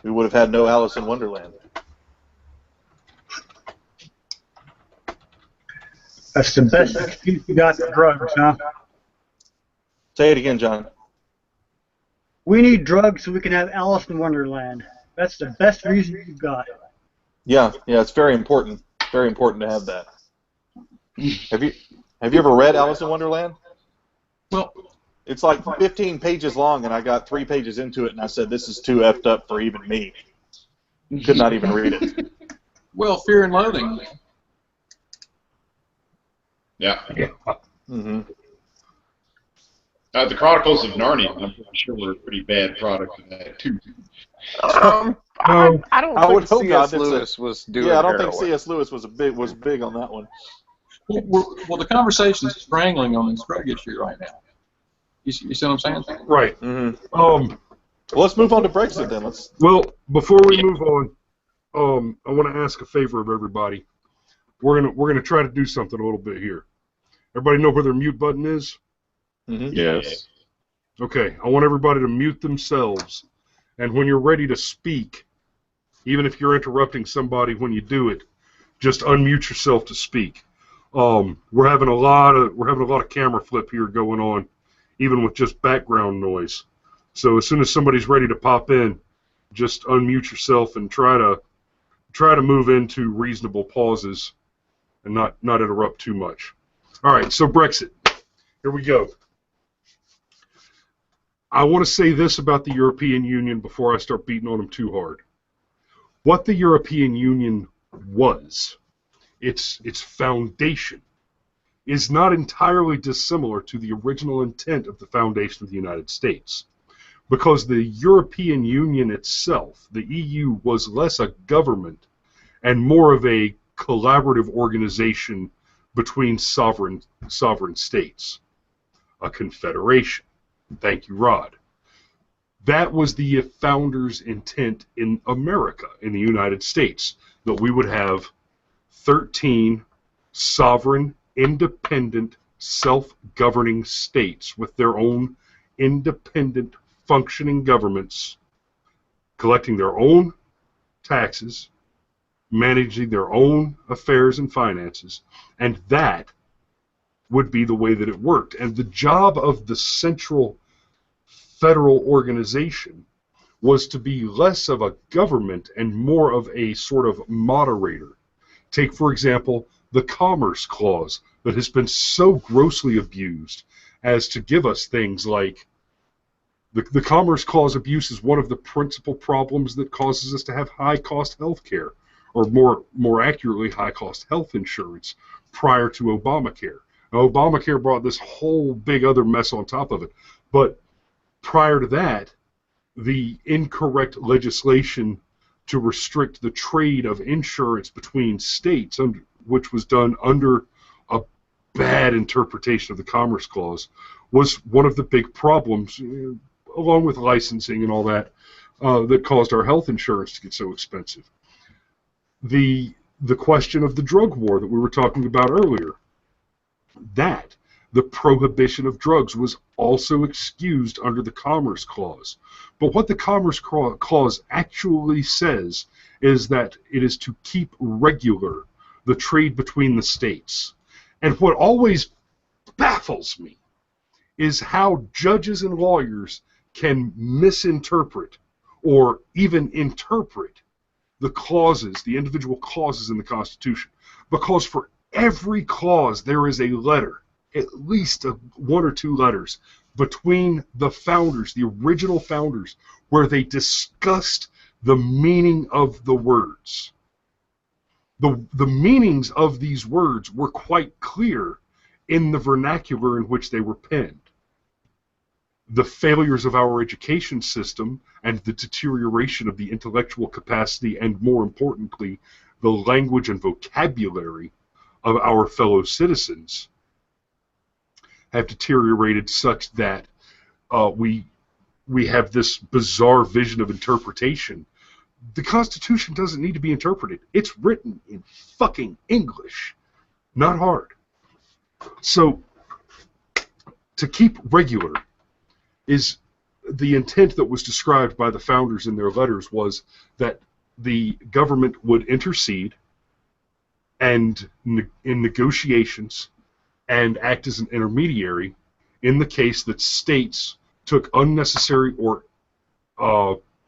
We would have had no Alice in Wonderland. That's the best excuse you got for drugs, huh? Say it again, John. We need drugs so we can have Alice in Wonderland. That's the best reason you've got. Yeah, it's very important. Very important to have that. Have you ever read Alice in Wonderland? Well, it's like 15 pages long, and I got 3 pages into it, and I said, this is too effed up for even me. Could not even read it. Well, Fear and Loathing. Yeah. Mm-hmm. The Chronicles of Narnia, I'm pretty sure were a pretty bad product of that, too. I don't I would think hope C.S. not. Lewis was doing Yeah, I don't heroin. think C.S. Lewis was big on that one. Well, the conversation's strangling on this drug issue right now. You see what I'm saying? Right. Mm-hmm. Well, let's move on to Brexit then. before we move on, I want to ask a favor of everybody. We're gonna try to do something a little bit here. Everybody know where their mute button is? Mm-hmm. Yes. Okay, I want everybody to mute themselves, and when you're ready to speak, even if you're interrupting somebody when you do it, just unmute yourself to speak. We're having a lot of camera flip here going on, even with just background noise. So as soon as somebody's ready to pop in, just unmute yourself and try to move into reasonable pauses and not interrupt too much. All right, so Brexit. Here we go. I want to say this about the European Union before I start beating on them too hard. What the European Union was, its foundation, is not entirely dissimilar to the original intent of the foundation of the United States. Because the European Union itself, the EU, was less a government and more of a collaborative organization between sovereign states, a confederation. Thank you, Rod. That was the founders' intent in America, in the United States, that we would have 13 sovereign, independent, self-governing states with their own independent, functioning governments, collecting their own taxes, managing their own affairs and finances, and that would be the way that it worked. And the job of the central federal organization was to be less of a government and more of a sort of moderator, Take, for example, the Commerce Clause that has been so grossly abused as to give us things like the Commerce Clause abuse is one of the principal problems that causes us to have high-cost health care, or more accurately, high-cost health insurance prior to Obamacare. Now, Obamacare brought this whole big other mess on top of it, but prior to that, the incorrect legislation to restrict the trade of insurance between states, which was done under a bad interpretation of the Commerce Clause, was one of the big problems, along with licensing and all that, that caused our health insurance to get so expensive. The question of the drug war that we were talking about earlier, that the prohibition of drugs was also excused under the Commerce Clause. But what the Commerce Clause actually says is that it is to keep regular the trade between the states. And what always baffles me is how judges and lawyers can misinterpret or even interpret the clauses, the individual clauses in the Constitution. Because for every clause there is a letter, at least one or two letters, between the founders, the original founders, where they discussed the meaning of the words. The meanings of these words were quite clear in the vernacular in which they were penned. The failures of our education system and the deterioration of the intellectual capacity and, more importantly, the language and vocabulary of our fellow citizens have deteriorated such that we have this bizarre vision of interpretation. The Constitution doesn't need to be interpreted. It's written in fucking English, not hard. So, to keep regular is the intent that was described by the founders in their letters was that the government would intercede and in negotiations and act as an intermediary in the case that states took unnecessary or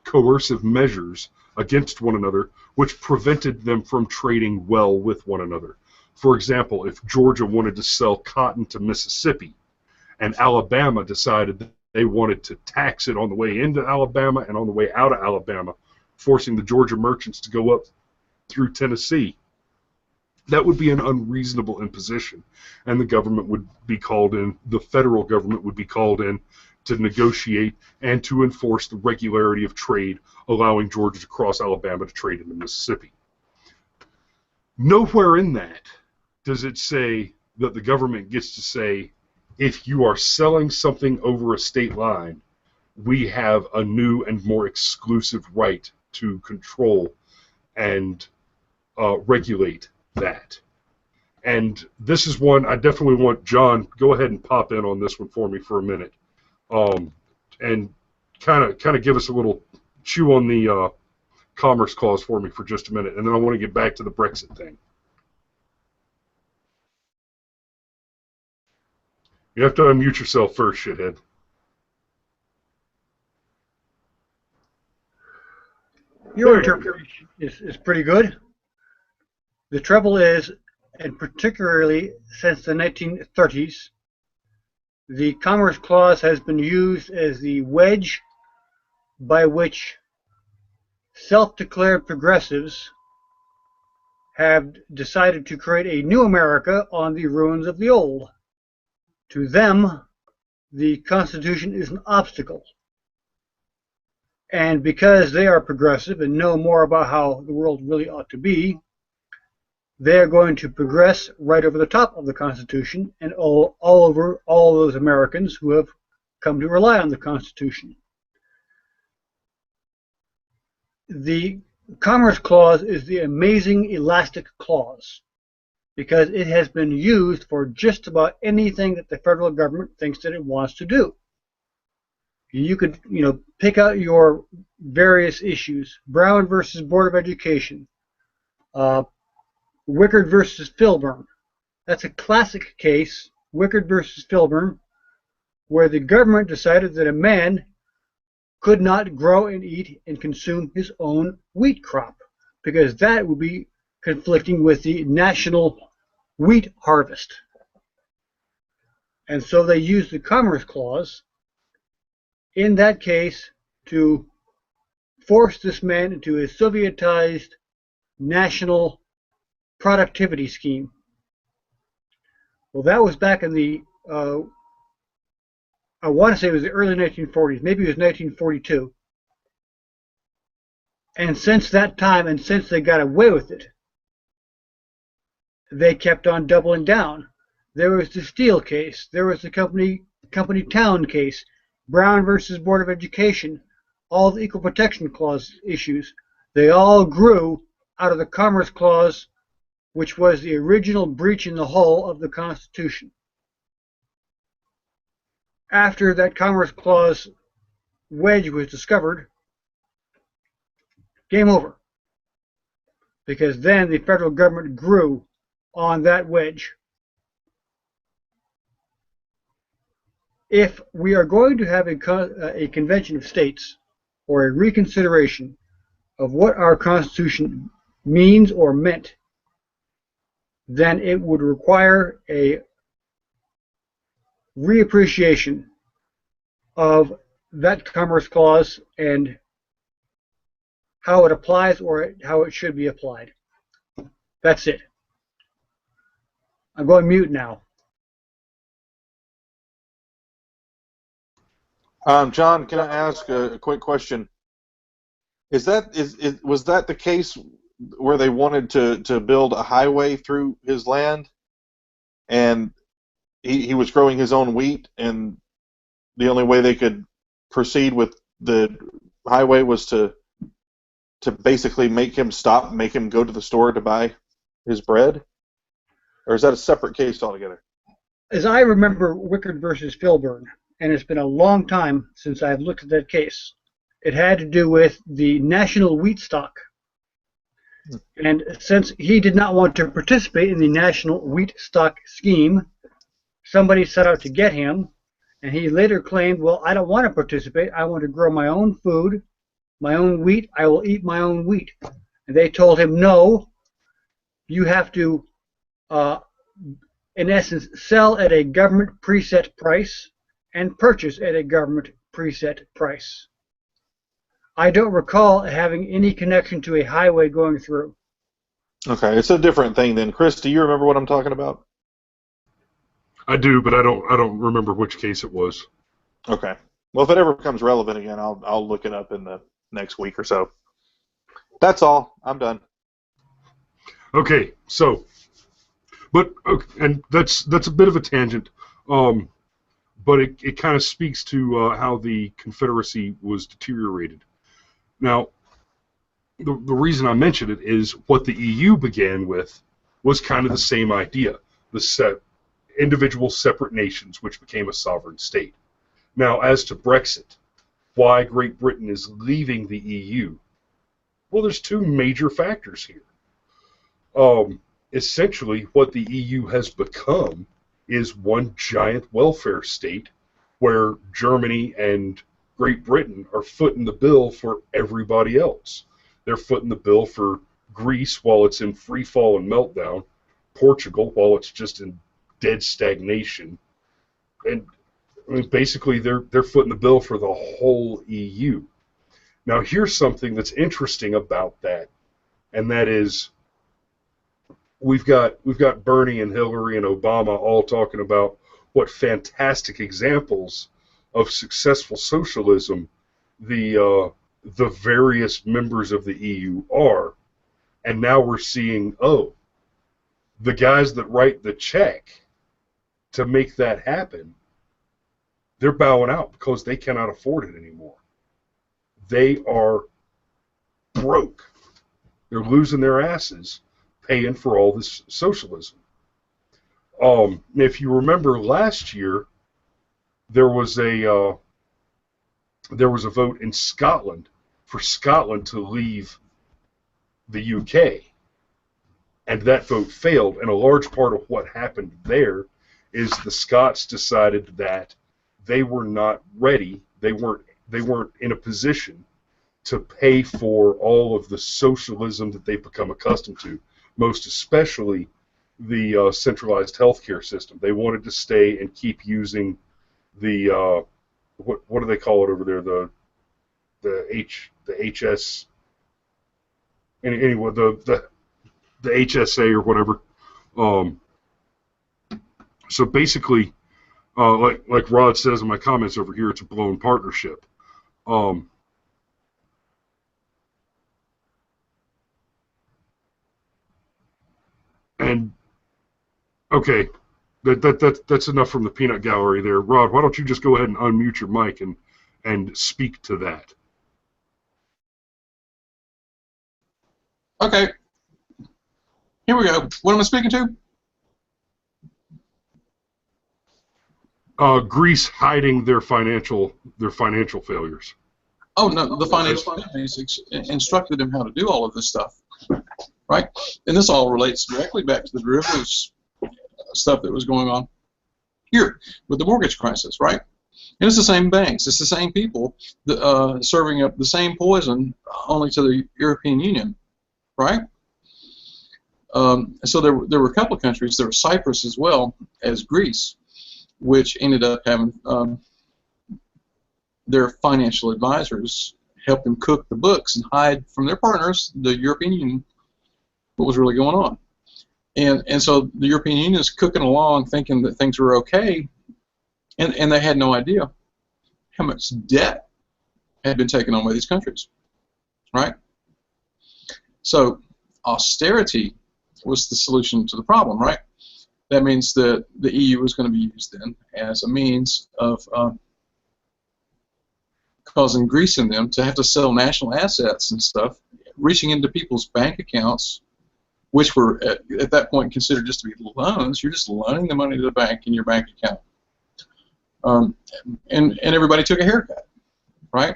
coercive measures against one another which prevented them from trading well with one another. For example, if Georgia wanted to sell cotton to Mississippi and Alabama decided that they wanted to tax it on the way into Alabama and on the way out of Alabama, forcing the Georgia merchants to go up through Tennessee, that would be an unreasonable imposition, and the government would be called in, the federal government would be called in to negotiate and to enforce the regularity of trade, allowing Georgia to cross Alabama to trade into Mississippi. Nowhere in that does it say that the government gets to say, if you are selling something over a state line, we have a new and more exclusive right to control and regulate that. And this is one I definitely want John, go ahead and pop in on this one for me for a minute, and kind of give us a little chew on the Commerce Clause for me for just a minute, and then I want to get back to the Brexit thing. You have to unmute yourself first, shithead. Your interpretation is pretty good. The trouble is, and particularly since the 1930s, the Commerce Clause has been used as the wedge by which self-declared progressives have decided to create a new America on the ruins of the old. To them, the Constitution is an obstacle. And because they are progressive and know more about how the world really ought to be, they are going to progress right over the top of the Constitution and all over all those Americans who have come to rely on the Constitution. The Commerce Clause is the amazing elastic clause because it has been used for just about anything that the federal government thinks that it wants to do. You could, pick out your various issues. Brown versus Board of Education. Wickard versus Filburn. That's a classic case, Wickard versus Filburn, where the government decided that a man could not grow and eat and consume his own wheat crop because that would be conflicting with the national wheat harvest. And so they used the Commerce Clause in that case to force this man into a Sovietized national productivity scheme. Well, that was back in the, I want to say it was the early 1940s, maybe it was 1942. And since that time, and since they got away with it, they kept on doubling down. There was the Steel case, there was the company town case, Brown versus Board of Education, all the Equal Protection Clause issues. They all grew out of the Commerce Clause, which was the original breach in the hull of the Constitution. After that Commerce Clause wedge was discovered, game over. Because then the federal government grew on that wedge. If we are going to have a convention of states or a reconsideration of what our Constitution means or meant, then it would require a reappreciation of that Commerce Clause and how it applies or how it should be applied. That's it. I'm going mute now. John, can I ask a quick question? Was that the case where they wanted to build a highway through his land, and he was growing his own wheat, and the only way they could proceed with the highway was to basically make him stop, make him go to the store to buy his bread? Or is that a separate case altogether? As I remember Wickard versus Filburn, and it's been a long time since I've looked at that case, it had to do with the national wheat stock. And since he did not want to participate in the national wheat stock scheme, somebody set out to get him, and he later claimed, well, I don't want to participate. I want to grow my own food, my own wheat. I will eat my own wheat. And they told him, no, you have to, in essence, sell at a government preset price and purchase at a government preset price. I don't recall having any connection to a highway going through. Okay, it's a different thing then. Chris, do you remember what I'm talking about? I do, but I don't remember which case it was. Okay. Well, if it ever becomes relevant again, I'll look it up in the next week or so. That's all. I'm done. Okay, so, and that's a bit of a tangent, but it kind of speaks to how the Confederacy was deteriorated. Now, the reason I mention it is what the EU began with was kind of the same idea, the individual separate nations, which became a sovereign state. Now, as to Brexit, why Great Britain is leaving the EU, well, there's two major factors here. Essentially, what the EU has become is one giant welfare state where Germany and Great Britain are footing the bill for everybody else. They're footing the bill for Greece while it's in free fall and meltdown, Portugal while it's just in dead stagnation, and I mean, basically they're footing the bill for the whole EU. Now, here's something that's interesting about that, and that is we've got Bernie and Hillary and Obama all talking about what fantastic examples of successful socialism the various members of the EU are, and now we're seeing, oh, the guys that write the check to make that happen, they're bowing out because they cannot afford it anymore. They are broke. They're losing their asses paying for all this socialism. If you remember last year, there was a vote in Scotland for Scotland to leave the UK, and that vote failed. And a large part of what happened there is the Scots decided that they were not ready. They weren't in a position to pay for all of the socialism that they've become accustomed to. most especially the centralized healthcare system. They wanted to stay and keep using the what do they call it over there? The HS anyway the HSA or whatever. So basically, like Rod says in my comments over here, it's a blown partnership. And okay, that's enough from the peanut gallery there. Rod, why don't you just go ahead and unmute your mic and speak to that? Okay. Here we go. What am I speaking to? Greece hiding their financial failures. Oh no, the financial companies instructed him how to do all of this stuff, right? And this all relates directly back to the derivatives stuff that was going on here with the mortgage crisis, right? And it's the same banks, it's the same people serving up the same poison, only to the European Union, right? So there were a couple of countries. There was Cyprus as well as Greece, which ended up having their financial advisors help them cook the books and hide from their partners, the European Union, what was really going on. And so the European Union is cooking along thinking that things were okay, and they had no idea how much debt had been taken on by these countries, right? So austerity was the solution to the problem, right? That means that the EU was going to be used then as a means of causing Greece and them to have to sell national assets and stuff, reaching into people's bank accounts, which were at that point considered just to be loans. You're just loaning the money to the bank in your bank account. And everybody took a haircut, right?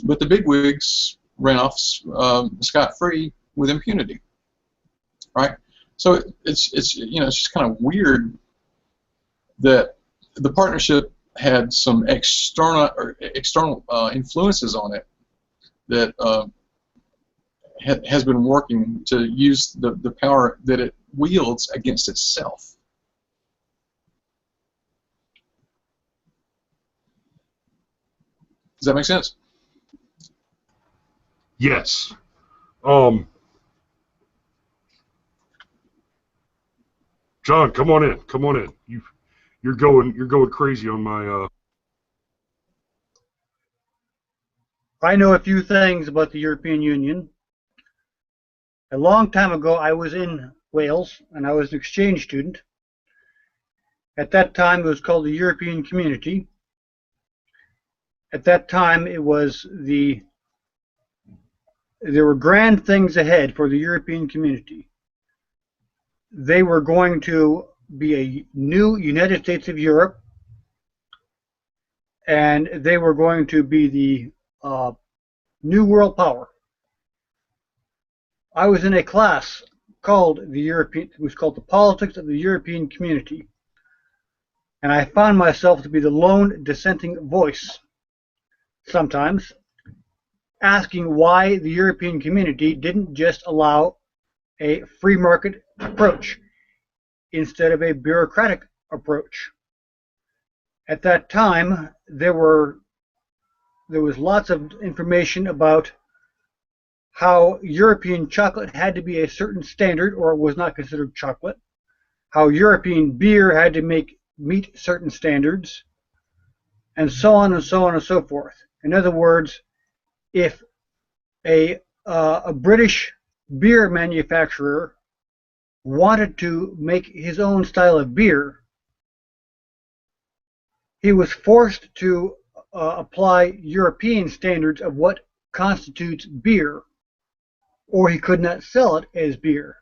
But the bigwigs ran off scot-free with impunity, right? So it's just kind of weird that the partnership had some external influences on it that has been working to use the power that it wields against itself. Does that make sense? Yes. John, come on in. Come on in. You're going crazy on my. I know a few things about the European Union. A long time ago, I was in Wales, and I was an exchange student. At that time, it was called the European Community. At that time, there were grand things ahead for the European Community. They were going to be a new United States of Europe, and they were going to be the new world power. I was in a class called it was called the Politics of the European Community, and I found myself to be the lone dissenting voice sometimes, asking why the European Community didn't just allow a free market approach instead of a bureaucratic approach. At that time, there was lots of information about how European chocolate had to be a certain standard or it was not considered chocolate, how European beer had to meet certain standards, and so on and so on and so forth. In other words, if a British beer manufacturer wanted to make his own style of beer, he was forced to apply European standards of what constitutes beer, or he could not sell it as beer,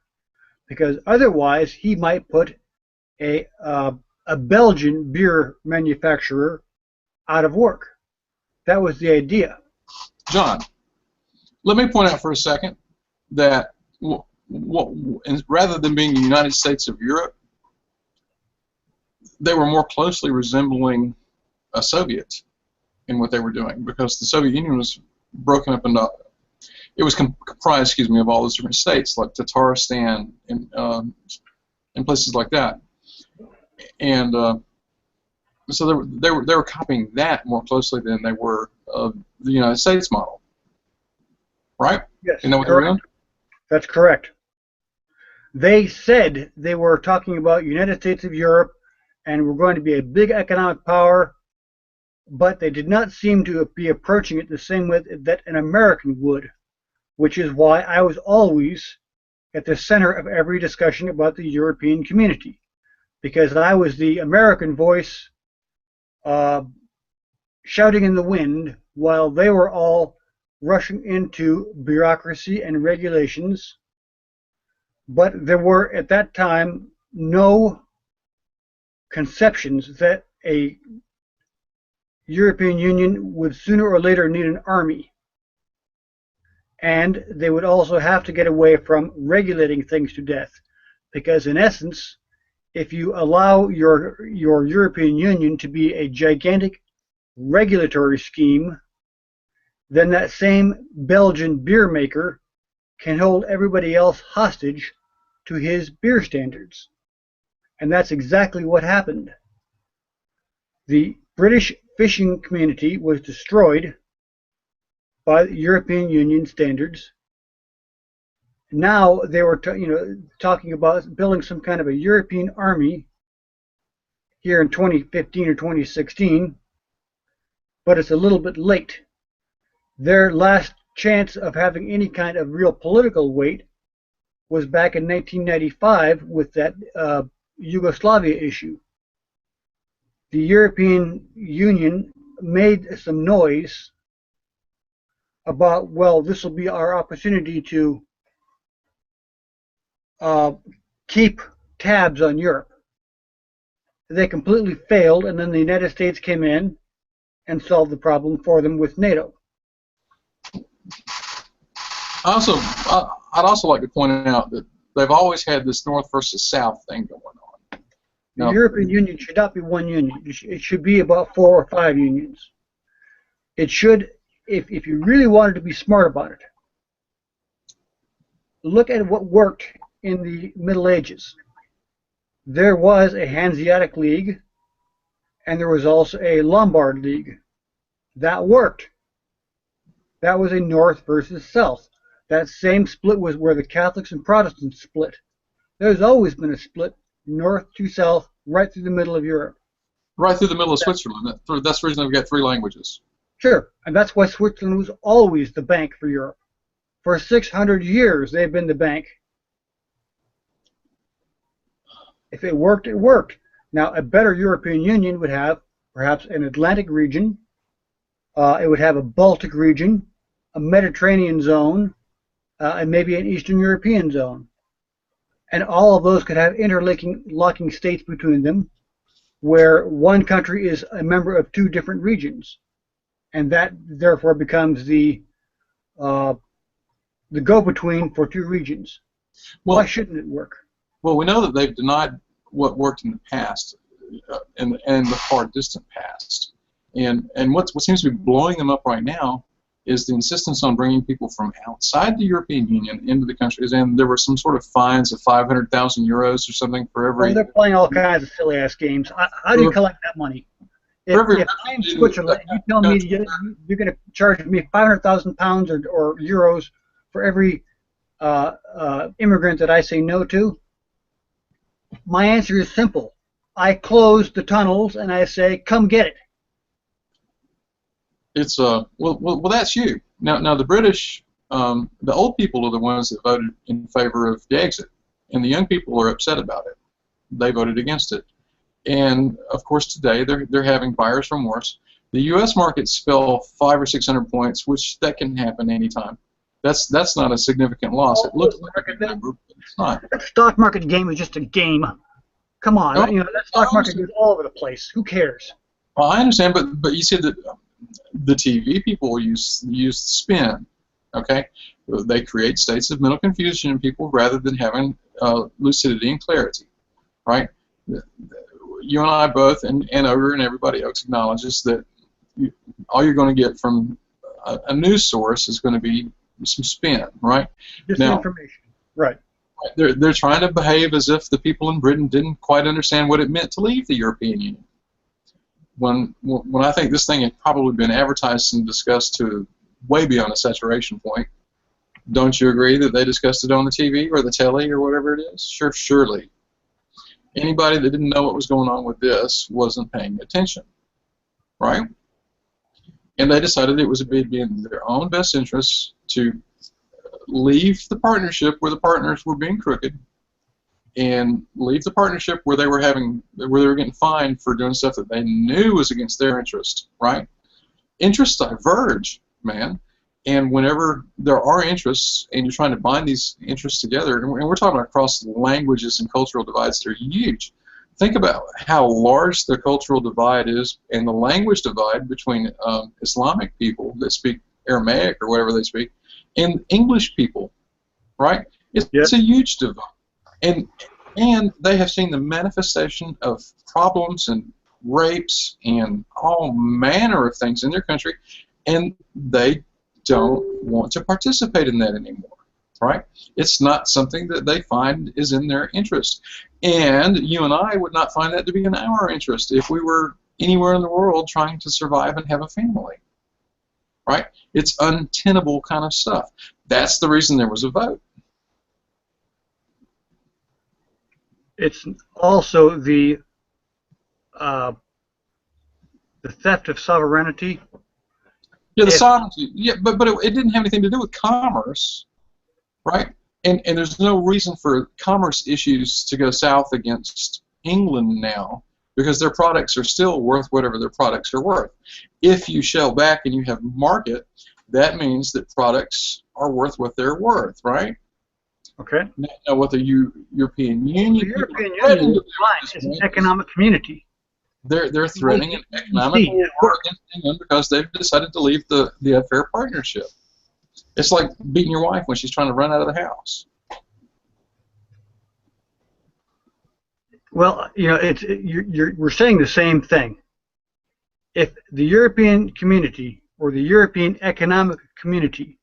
because otherwise he might put a Belgian beer manufacturer out of work. That was the idea. John, let me point out for a second that rather than being the United States of Europe, they were more closely resembling a Soviet in what they were doing, because the Soviet Union was broken up into it was comprised, excuse me, of all those different states, like Tatarstan and places like that. And so they were copying that more closely than they were the United States model, right? Yes, You know what they were doing? That's correct. They said they were talking about United States of Europe and we're going to be a big economic power, but they did not seem to be approaching it the same way that an American would, which is why I was always at the center of every discussion about the European community, because I was the American voice shouting in the wind while they were all rushing into bureaucracy and regulations. But there were, at that time, no conceptions that a European Union would sooner or later need an army. And they would also have to get away from regulating things to death. Because in essence, if you allow your European Union to be a gigantic regulatory scheme, then that same Belgian beer maker can hold everybody else hostage to his beer standards. And that's exactly what happened. The British fishing community was destroyed by the European Union standards. Now they were talking about building some kind of a European army here in 2015 or 2016, but it's a little bit late. Their last chance of having any kind of real political weight was back in 1995 with that Yugoslavia issue. The European Union made some noise about, well, this will be our opportunity to keep tabs on Europe. They completely failed, and then the United States came in and solved the problem for them with NATO. I'd also like to point out that they've always had this North versus South thing going on. The European Union should not be one union. It should be about 4 or 5 unions. It should, if you really wanted to be smart about it, look at what worked in the Middle Ages. There was a Hanseatic League, and there was also a Lombard League. That worked. That was a North versus South. That same split was where the Catholics and Protestants split. There's always been a split, north to south, right through the middle of Europe. Right through the middle of Switzerland. That's the reason we've got 3 languages. Sure, and that's why Switzerland was always the bank for Europe. For 600 years, they've been the bank. If it worked, it worked. Now, a better European Union would have perhaps an Atlantic region, it would have a Baltic region, a Mediterranean zone, and maybe an Eastern European zone. And all of those could have interlocking states between them, where one country is a member of 2 different regions. And that, therefore, becomes the go-between for 2 regions. Well, why shouldn't it work? Well, we know that they've denied what worked in the past, in the far distant past. And what seems to be blowing them up right now is the insistence on bringing people from outside the European Union into the countries. And there were some sort of fines of 500,000 euros or something for every... Well, they're playing all kinds of silly-ass games. How do you collect that money? If I'm in Switzerland, you tell me you're going to charge me 500,000 pounds or euros for every immigrant that I say no to, my answer is simple. I close the tunnels and I say, come get it. It's well, that's you. Now the British, the old people are the ones that voted in favor of the exit, and the young people are upset about it. They voted against it, and of course today they're having buyer's remorse. The U.S. markets fell 500 or 600 points, which that can happen anytime. That's not a significant loss. It looks like a number, but it's not. That stock market game is just a game. Come on, that stock market goes all over the place. Who cares? Well, I understand, but you said that the TV people use spin. Okay, they create states of mental confusion in people rather than having lucidity and clarity. Right? You and I both, and Ogre and everybody else acknowledges that all you're going to get from a news source is going to be some spin, right? Now, Disinformation. Right. they're trying to behave as if the people in Britain didn't quite understand what it meant to leave the European Union. When I think this thing had probably been advertised and discussed to way beyond a saturation point. Don't you agree that they discussed it on the TV or the telly or whatever it is? Sure, surely. Anybody that didn't know what was going on with this wasn't paying attention, right? And they decided it was in their own best interest to leave the partnership where the partners were being crooked, and leave the partnership where they were getting fined for doing stuff that they knew was against their interest, right? Interests diverge, man. And whenever there are interests and you're trying to bind these interests together, and we're talking about across languages and cultural divides that are huge. Think about how large the cultural divide is and the language divide between Islamic people that speak Aramaic or whatever they speak and English people, right? It's a huge divide. And they have seen the manifestation of problems and rapes and all manner of things in their country, and they don't want to participate in that anymore, right? It's not something that they find is in their interest. And you and I would not find that to be in our interest if we were anywhere in the world trying to survive and have a family, right? It's untenable kind of stuff. That's the reason there was a vote. It's also the theft of sovereignty. Yeah, the sovereignty. Yeah, but it didn't have anything to do with commerce, right? And there's no reason for commerce issues to go south against England now, because their products are still worth whatever their products are worth. If you shell back and you have market, that means that products are worth what they're worth, right? Okay. Now, what the European Union... The European Union is an economic community. They're threatening an economic war against England because they've decided to leave the affair partnership. It's like beating your wife when she's trying to run out of the house. Well, you know, we're saying the same thing. If the European community or the European Economic Community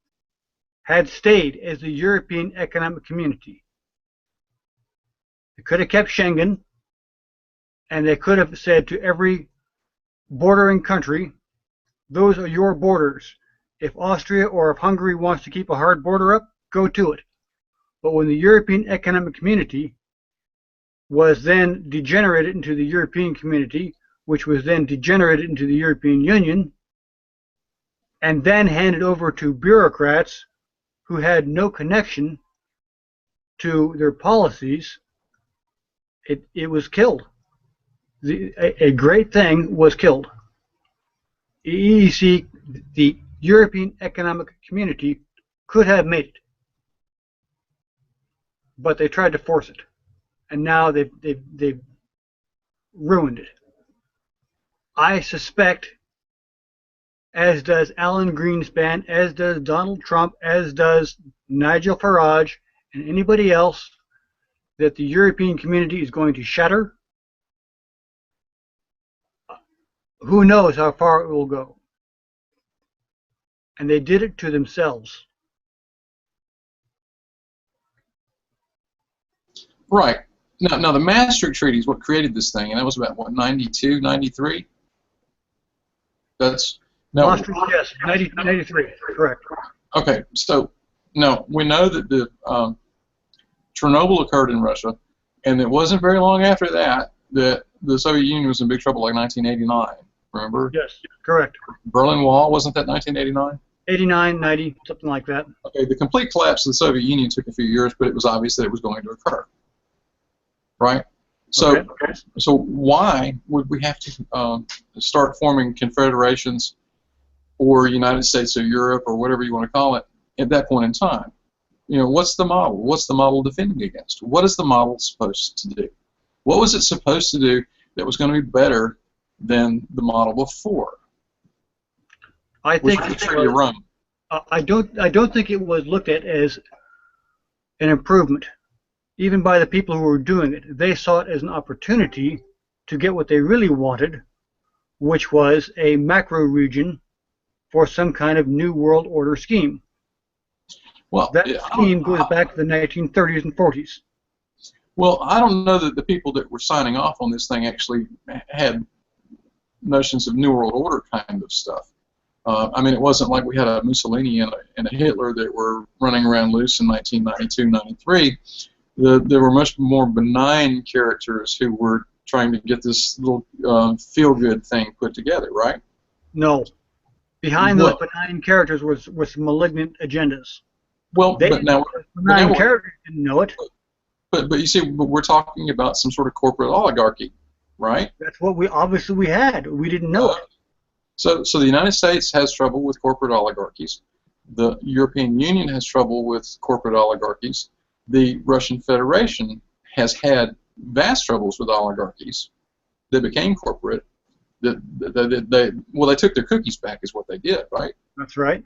had stayed as the European Economic Community, they could have kept Schengen, and they could have said to every bordering country, those are your borders. If Austria or if Hungary wants to keep a hard border up, go to it. But when the European Economic Community was then degenerated into the European Community, which was then degenerated into the European Union, and then handed over to bureaucrats who had no connection to their policies, it was killed. A great thing was killed. The EEC, the European Economic Community, could have made it, but they tried to force it, and now they've ruined it. I suspect, as does Alan Greenspan, as does Donald Trump, as does Nigel Farage, and anybody else, that the European community is going to shatter. Who knows how far it will go? And they did it to themselves. Right. Now the Maastricht Treaty is what created this thing, and that was about, what, 92, 93? That's... No. Maastricht, yes, 93, correct. Okay, so, no, we know that the Chernobyl occurred in Russia, and it wasn't very long after that that the Soviet Union was in big trouble, like 1989, remember? Yes, correct. Berlin Wall, wasn't that 1989? 89, 90, something like that. Okay, the complete collapse of the Soviet Union took a few years, but it was obvious that it was going to occur, right? So, okay. So why would we have to start forming confederations or United States of Europe or whatever you want to call it at that point in time? You know, what's the model? What's the model defending against? What is the model supposed to do? What was it supposed to do that was going to be better than the model before? I think I don't think it was looked at as an improvement, even by the people who were doing it. They saw it as an opportunity to get what they really wanted, which was a macro region for some kind of new world order scheme. Well, That scheme goes back to the 1930s and 40s. Well, I don't know that the people that were signing off on this thing actually had notions of New World Order kind of stuff. I mean, it wasn't like we had a Mussolini and a Hitler that were running around loose in 1992, 93. There were much more benign characters who were trying to get this little feel-good thing put together, right? No. Behind those benign characters was malignant agendas. Well, benign characters didn't know it. But you see, we're talking about some sort of corporate oligarchy, right? That's what we had. We didn't know it. So the United States has trouble with corporate oligarchies. The European Union has trouble with corporate oligarchies. The Russian Federation has had vast troubles with oligarchies. They became corporate. They took their cookies back, is what they did, right? That's right.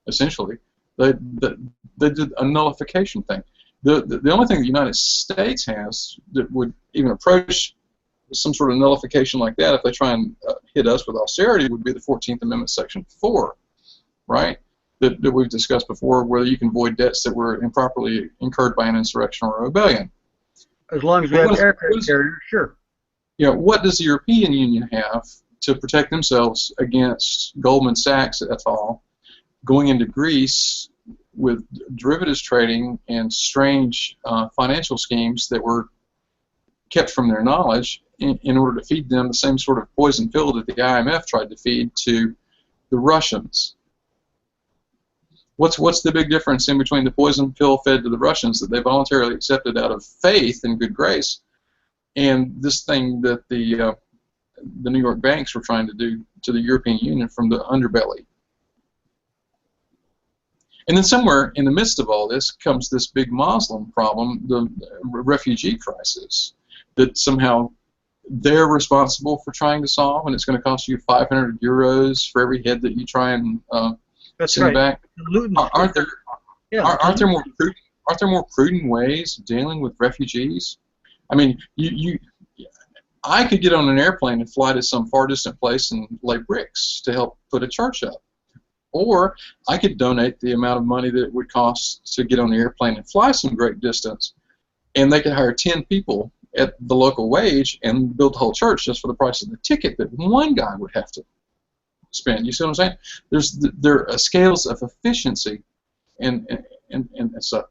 Essentially, they did a nullification thing. The only thing the United States has that would even approach some sort of nullification like that, if they try and hit us with austerity, would be the 14th Amendment, Section 4, right? That we've discussed before, whether you can void debts that were improperly incurred by an insurrection or a rebellion. As long as we have aircraft carriers, sure. What does the European Union have to protect themselves against Goldman Sachs et al. Going into Greece with derivatives trading and strange financial schemes that were kept from their knowledge in order to feed them the same sort of poison pill that the IMF tried to feed to the Russians? What's the big difference in between the poison pill fed to the Russians that they voluntarily accepted out of faith and good grace, and this thing that the New York banks were trying to do to the European Union from the underbelly? And then somewhere in the midst of all this comes this big Muslim problem, the refugee crisis, that somehow they're responsible for trying to solve, and it's going to cost you 500 euros for every head that you try and send back. Aren't there more prudent ways of dealing with refugees? I mean, I could get on an airplane and fly to some far distant place and lay bricks to help put a church up. Or I could donate the amount of money that it would cost to get on the airplane and fly some great distance, and they could hire 10 people at the local wage and build the whole church just for the price of the ticket that one guy would have to spend. You see what I'm saying? There are scales of efficiency, and so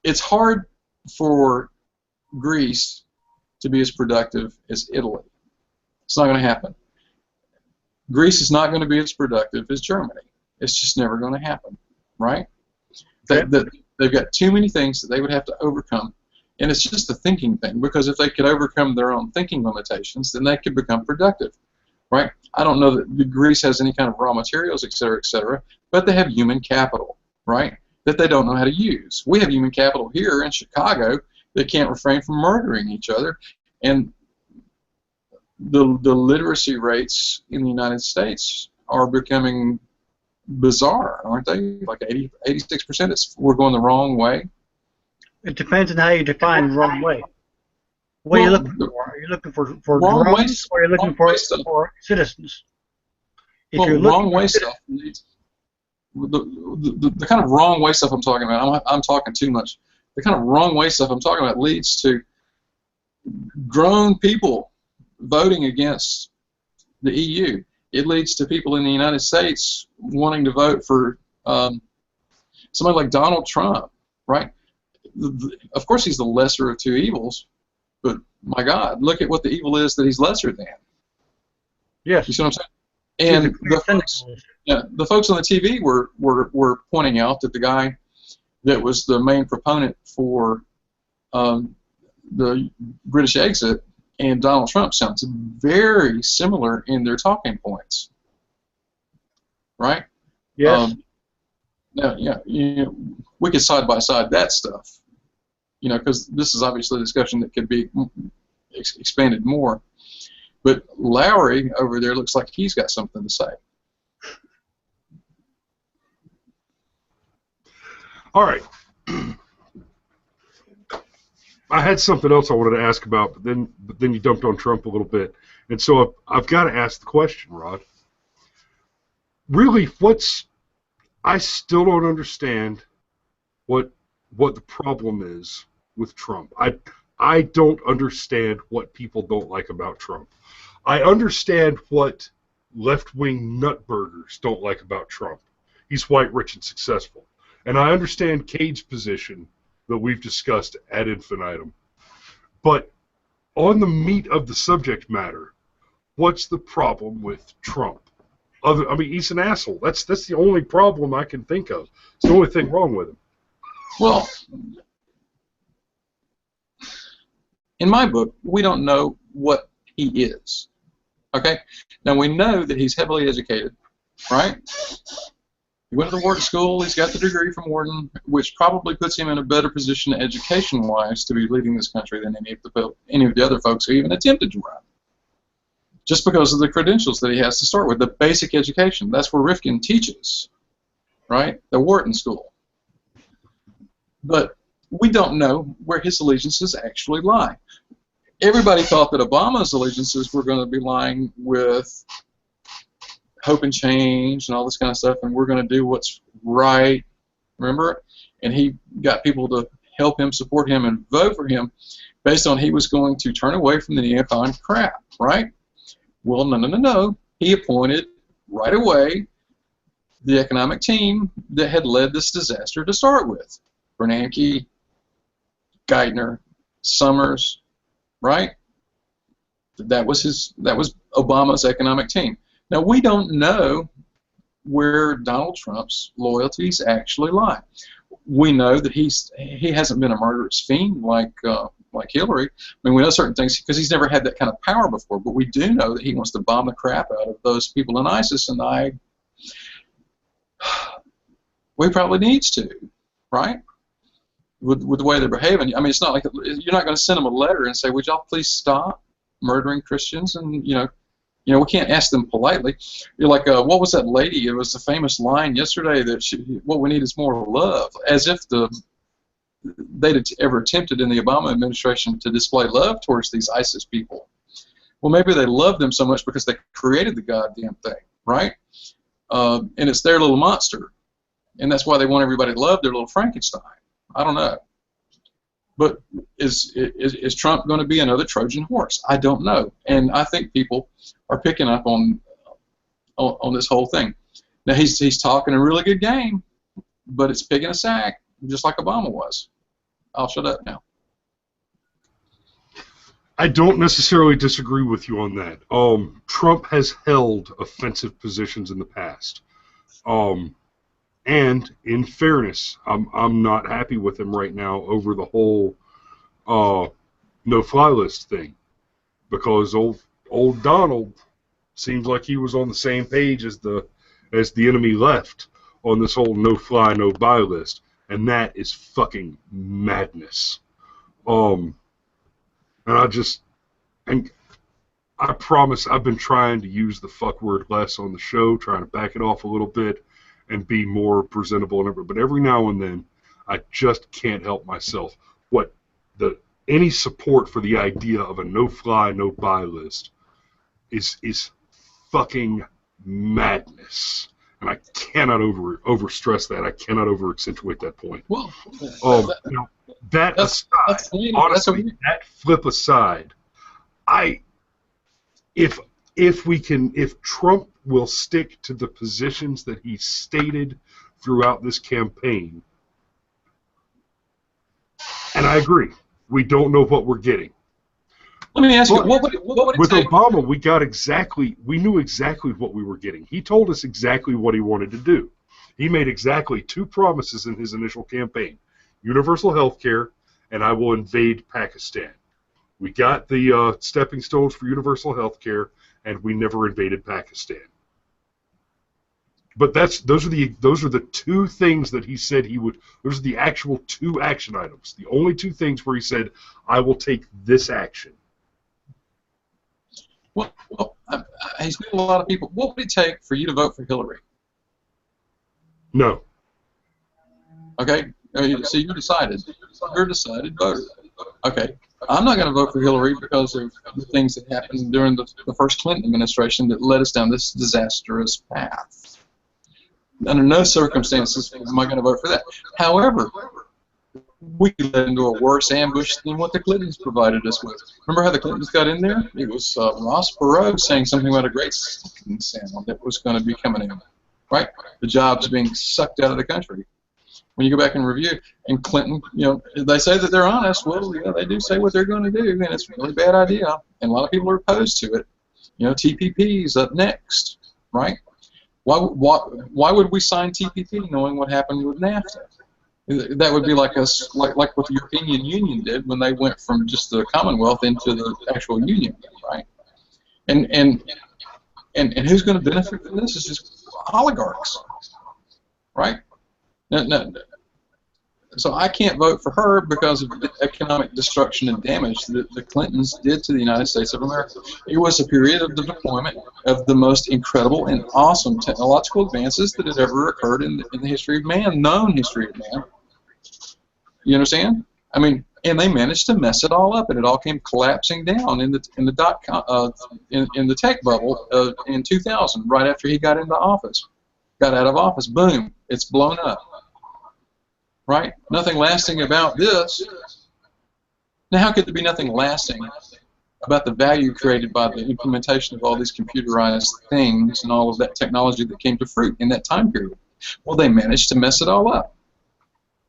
it's hard for Greece to be as productive as Italy. It's not going to happen. Greece is not going to be as productive as Germany. It's just never going to happen, right? They've got too many things that they would have to overcome, and it's just a thinking thing, because if they could overcome their own thinking limitations, then they could become productive, right? I don't know that Greece has any kind of raw materials, et cetera, but they have human capital, right, that they don't know how to use. We have human capital here in Chicago that can't refrain from murdering each other, and the literacy rates in the United States are becoming bizarre, aren't they? Like 86%. We're going the wrong way. It depends on how you define wrong way. What are you looking for? Are you looking for drones, or are you looking for citizens? Wrong way stuff leads. The kind of wrong way stuff I'm talking about, I'm talking too much. The kind of wrong way stuff I'm talking about leads to grown people voting against the EU. It leads to people in the United States wanting to vote for somebody like Donald Trump, right? Of course, he's the lesser of two evils, but my God, look at what the evil is that he's lesser than. Yes. You see what I'm saying? And the folks on the TV were pointing out that the guy that was the main proponent for the British exit and Donald Trump sounds very similar in their talking points, right? Yes. Now, we could side by side that stuff, because this is obviously a discussion that could be expanded more. But Lowry over there looks like he's got something to say. All right. I had something else I wanted to ask about, but then you dumped on Trump a little bit, and so I've got to ask the question, Rod. Really, I still don't understand what the problem is with Trump. I don't understand what people don't like about Trump. I understand what left-wing nutburgers don't like about Trump. He's white, rich, and successful. And I understand Cade's position that we've discussed ad infinitum. But on the meat of the subject matter, what's the problem with Trump? I mean, he's an asshole. That's the only problem I can think of. It's the only thing wrong with him. Well, in my book, we don't know what he is. Okay? Now, we know that he's heavily educated, right? He went to the Wharton School. He's got the degree from Wharton, which probably puts him in a better position education-wise to be leading this country than any of the other folks who even attempted to run. Just because of the credentials that he has to start with, the basic education. That's where Rifkin teaches, right? The Wharton School. But we don't know where his allegiances actually lie. Everybody thought that Obama's allegiances were going to be lying with hope and change and all this kind of stuff, and we're going to do what's right, remember? And he got people to help him, support him, and vote for him based on he was going to turn away from the neocon crap, right? Well, no. He appointed right away the economic team that had led this disaster to start with. Bernanke, Geithner, Summers, right? That was Obama's economic team. Now, we don't know where Donald Trump's loyalties actually lie. We know that he hasn't been a murderous fiend like Hillary. I mean, we know certain things because he's never had that kind of power before, but we do know that he wants to bomb the crap out of those people in ISIS, and we probably needs to, right? With the way they're behaving. I mean, it's not like you're not going to send them a letter and say, would y'all please stop murdering Christians? And, you know, we can't ask them politely. You're like, what was that lady? It was the famous line yesterday that what we need is more love, as if they'd ever attempted in the Obama administration to display love towards these ISIS people. Well, maybe they love them so much because they created the goddamn thing, right? And it's their little monster, and that's why they want everybody to love their little Frankenstein. I don't know. But is Trump going to be another Trojan horse? I don't know. And I think people are picking up on this whole thing. Now, he's talking a really good game, but it's picking a sack, just like Obama was. I'll shut up now. I don't necessarily disagree with you on that. Trump has held offensive positions in the past. And in fairness, I'm not happy with him right now over the whole no-fly list thing, because old Donald seems like he was on the same page as the enemy left on this whole no-fly, no-buy list, and that is fucking madness. And I promise I've been trying to use the fuck word less on the show, trying to back it off a little bit and be more presentable, but every now and then I just can't help myself. Any support for the idea of a no-fly, no-buy list is fucking madness, and I cannot over-stress that. I cannot over-accentuate that point. Well, that aside, honestly, that flip aside, if Trump will stick to the positions that he stated throughout this campaign, and I agree, we don't know what we're getting. Let me ask you, what would it with take? Obama, we knew exactly what we were getting. He told us exactly what he wanted to do. He made exactly two promises in his initial campaign: universal health care, and I will invade Pakistan. We got the stepping stones for universal health care, and we never invaded Pakistan. But those are the two things that he said he would. Those are the actual two action items. The only two things where he said, "I will take this action." Well, he's met a lot of people. What would it take for you to vote for Hillary? No. Okay, so you're decided. You're a decided voter. Okay, I'm not going to vote for Hillary because of the things that happened during the first Clinton administration that led us down this disastrous path. Under no circumstances am I going to vote for that. However, we led into a worse ambush than what the Clintons provided us with. Remember how the Clintons got in there? It was Ross Perot saying something about a great sucking sound that was going to be coming in, right? The jobs being sucked out of the country. When you go back and review, and Clinton, they say that they're honest. Well, they do say what they're going to do, and it's a really bad idea, and a lot of people are opposed to it. TPP is up next, right? Why would we sign TPP knowing what happened with NAFTA? That would be like like what the European Union did when they went from just the Commonwealth into the actual Union, right? And who's going to benefit from this? It's just oligarchs, right? No. So I can't vote for her because of the economic destruction and damage that the Clintons did to the United States of America. It was a period of the deployment of the most incredible and awesome technological advances that had ever occurred in the history of man, known history of man. You understand? I mean, and they managed to mess it all up, and it all came collapsing down in the tech bubble in 2000, right after he got out of office. Boom, it's blown up. Right? Nothing lasting about this. Now, how could there be nothing lasting about the value created by the implementation of all these computerized things and all of that technology that came to fruit in that time period? Well, they managed to mess it all up.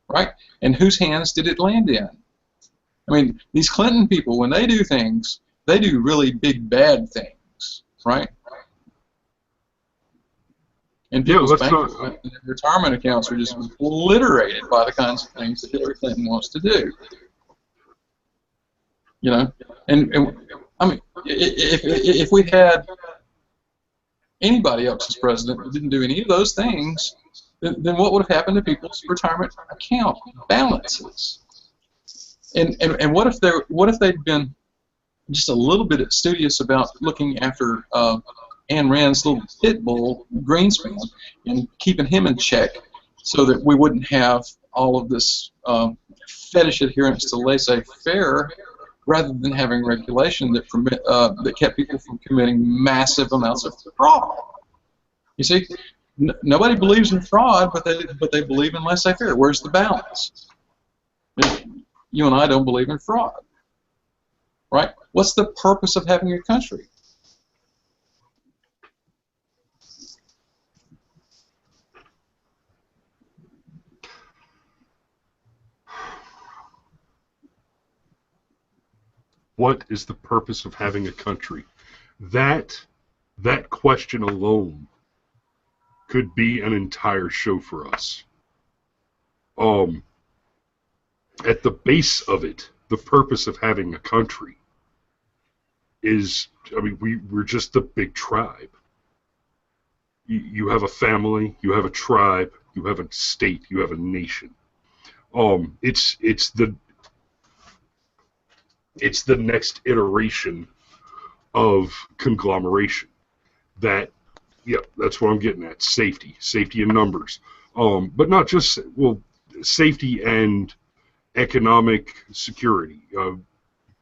Right? And whose hands did it land in? I mean, these Clinton people, when they do things, they do really big, bad things. Right? And people's retirement accounts are just obliterated by the kinds of things that Hillary Clinton wants to do. And I mean, if we had anybody else as president that didn't do any of those things, then what would have happened to people's retirement account balances? And what if they'd been just a little bit studious about looking after Ayn Rand's little pit bull, Greenspan, and keeping him in check so that we wouldn't have all of this fetish adherence to laissez-faire rather than having regulation that kept people from committing massive amounts of fraud. You see, nobody believes in fraud, but they believe in laissez-faire. Where's the balance? You and I don't believe in fraud, right? What's the purpose of having a country? What is the purpose of having a country? That question alone could be an entire show for us. At the base of it, the purpose of having a country is, I mean, we're just a big tribe. You have a family, you have a tribe, you have a state, you have a nation. It's the next iteration of conglomeration. That's what I'm getting at. Safety in numbers, but not just safety and economic security,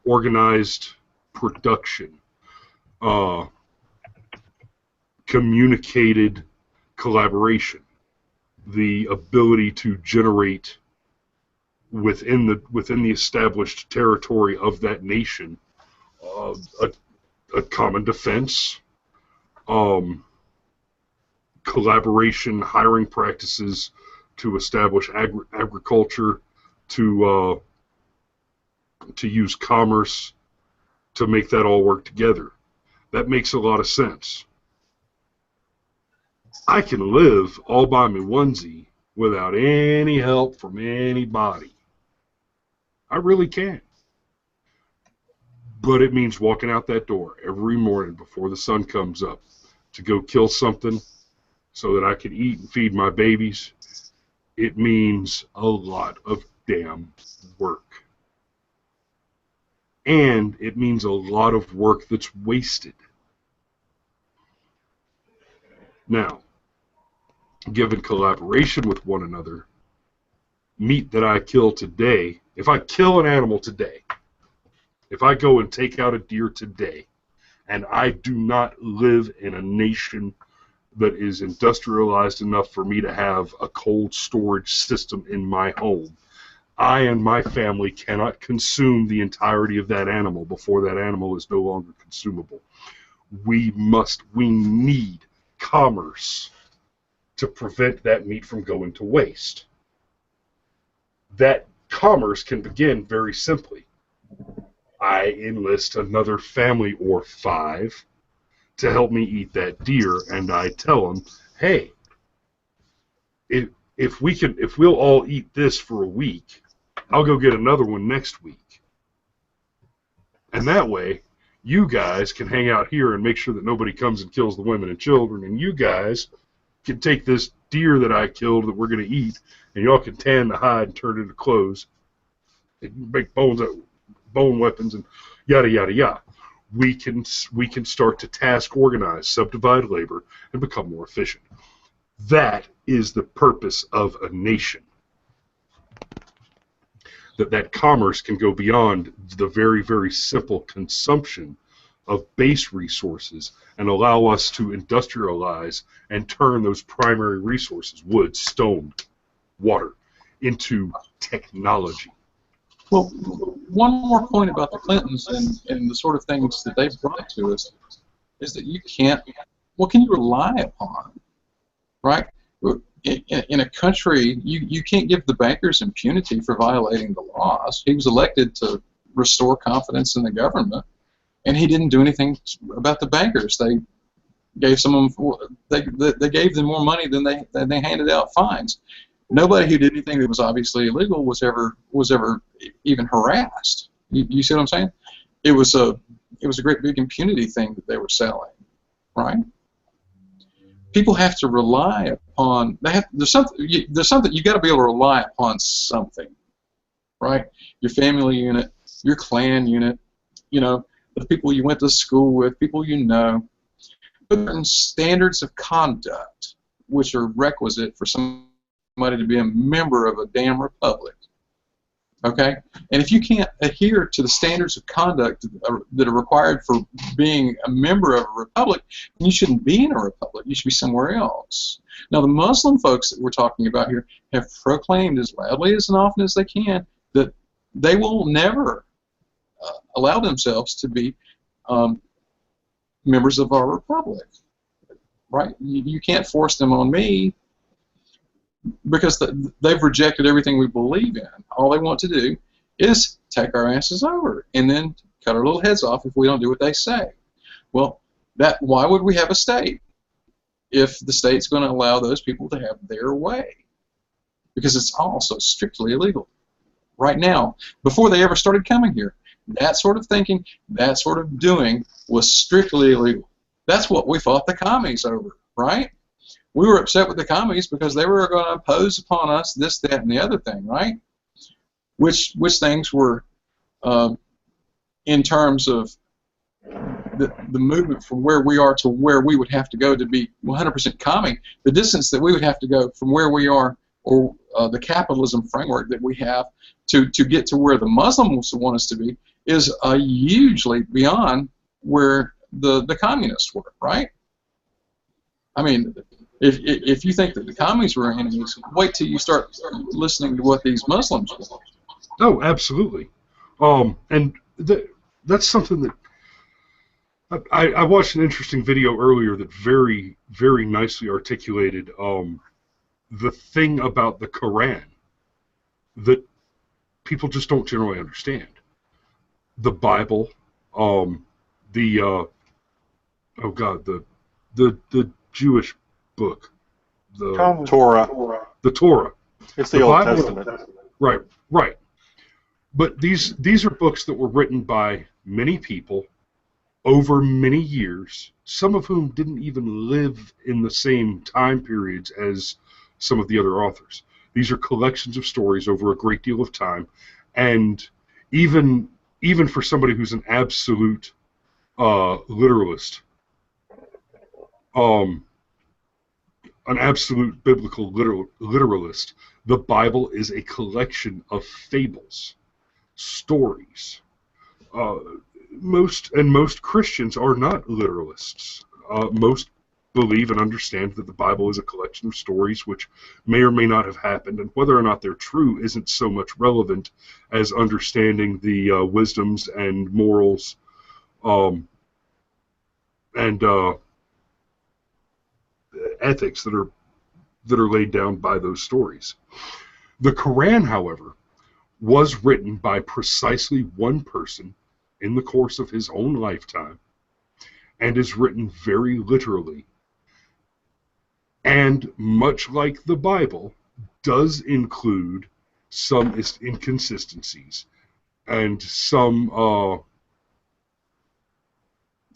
organized production, communicated collaboration, the ability to generate within the established territory of that nation a common defense, collaboration, hiring practices to establish agriculture, to use commerce, to make that all work together. That makes a lot of sense. I can live all by me onesie without any help from anybody. I really can. But it means walking out that door every morning before the sun comes up to go kill something so that I can eat and feed my babies. It means a lot of damn work. And it means a lot of work that's wasted. Now, given collaboration with one another, meat that I kill today, if I kill an animal today, if I go and take out a deer today, and I do not live in a nation that is industrialized enough for me to have a cold storage system in my home, I and my family cannot consume the entirety of that animal before that animal is no longer consumable. We need commerce to prevent that meat from going to waste. That commerce can begin very simply. I enlist another family or 5 to help me eat that deer, and I tell them, hey, if we'll all eat this for a week, I'll go get another one next week. And that way, you guys can hang out here and make sure that nobody comes and kills the women and children, and you guys can take this deer that I killed that we're going to eat, and y'all can tan the hide and turn it into clothes, and make bone weapons, and yada, yada, yada. We can start to task organize, subdivide labor, and become more efficient. That is the purpose of a nation. That commerce can go beyond the very, very simple consumption of base resources and allow us to industrialize and turn those primary resources, wood, stone, water, into technology. Well, one more point about the Clintons and the sort of things that they've brought to us is that you can't, what can you rely upon, right? In a country, you can't give the bankers impunity for violating the laws. He was elected to restore confidence in the government, and he didn't do anything about the bankers. They gave they gave them more money than they handed out fines. Nobody who did anything that was obviously illegal was ever even harassed. You see what I'm saying? It was a great big impunity thing that they were selling, right? People have to rely upon. There's something you got to be able to rely upon something, right? Your family unit, your clan unit, the people you went to school with, people you know. Certain standards of conduct which are requisite for somebody to be a member of a damn republic. Okay? And if you can't adhere to the standards of conduct that are required for being a member of a republic, then you shouldn't be in a republic. You should be somewhere else. Now, the Muslim folks that we're talking about here have proclaimed as loudly as and often as they can that they will never allow themselves to be members of our republic. Right? You can't force them on me, because they've rejected everything we believe in. All they want to do is take our asses over and then cut our little heads off if we don't do what they say. Well, why would we have a state if the state's going to allow those people to have their way? Because it's also strictly illegal. Right now, before they ever started coming here, that sort of thinking, that sort of doing was strictly illegal. That's what we fought the commies over, right? We were upset with the commies because they were going to impose upon us this, that, and the other thing, right? Which things were, in terms of the movement from where we are to where we would have to go to be 100% commie, the distance that we would have to go from where we are, or the capitalism framework that we have to get to where the Muslims want us to be, is hugely beyond where the communists were, right? I mean, if you think that the commies were enemies, wait till you start listening to what these Muslims were. Oh, absolutely. And that's something that I watched an interesting video earlier that very, very nicely articulated the thing about the Quran that people just don't generally understand. The Bible, the Jewish book, the Torah. The Torah. It's the Old Bible, Testament. Right. But these are books that were written by many people over many years, some of whom didn't even live in the same time periods as some of the other authors. These are collections of stories over a great deal of time, and even for somebody who's an absolute literalist, an absolute biblical literalist, the Bible is a collection of fables, stories. Most Christians are not literalists. Most believe and understand that the Bible is a collection of stories which may or may not have happened, and whether or not they're true isn't so much relevant as understanding the wisdoms and morals and ethics that are laid down by those stories. The Quran, however, was written by precisely one person in the course of his own lifetime, and is written very literally, and much like the Bible, does include some inconsistencies and some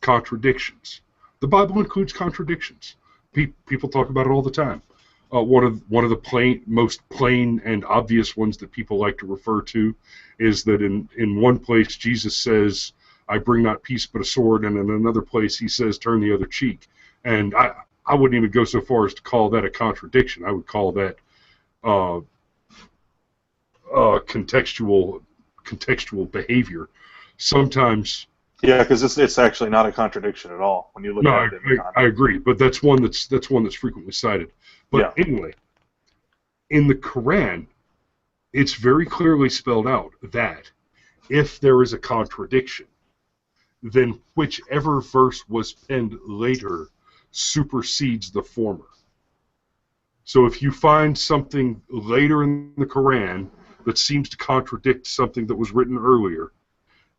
contradictions. The Bible includes contradictions. People talk about it all the time. One of the most plain and obvious ones that people like to refer to is that in one place Jesus says, "I bring not peace but a sword," and in another place he says, "Turn the other cheek." And I wouldn't even go so far as to call that a contradiction. I would call that contextual behavior. Sometimes. Yeah, because it's actually not a contradiction at all when you look at it in the context. I agree, but that's one that's frequently cited. But anyway, in the Quran, it's very clearly spelled out that if there is a contradiction, then whichever verse was penned later supersedes the former. So if you find something later in the Quran that seems to contradict something that was written earlier,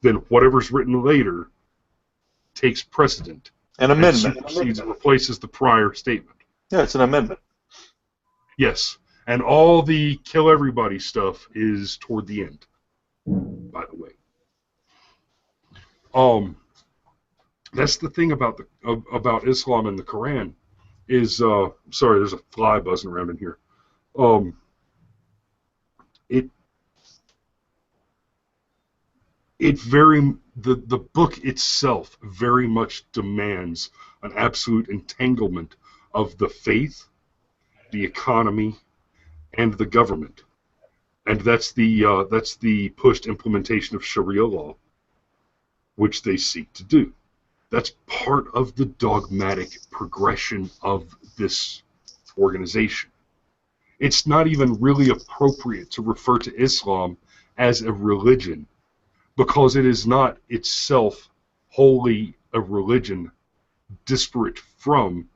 then whatever's written later takes precedent. An amendment. Supersedes and replaces the prior statement. Yeah, it's an amendment. Yes, and all the kill everybody stuff is toward the end, by the way. That's the thing about Islam and the Quran is sorry, there's a fly buzzing around in here. The book itself very much demands an absolute entanglement of the faith, the economy, and the government, and that's the pushed implementation of Sharia law, which they seek to do. That's part of the dogmatic progression of this organization. It's not even really appropriate to refer to Islam as a religion, because it is not itself wholly a religion disparate from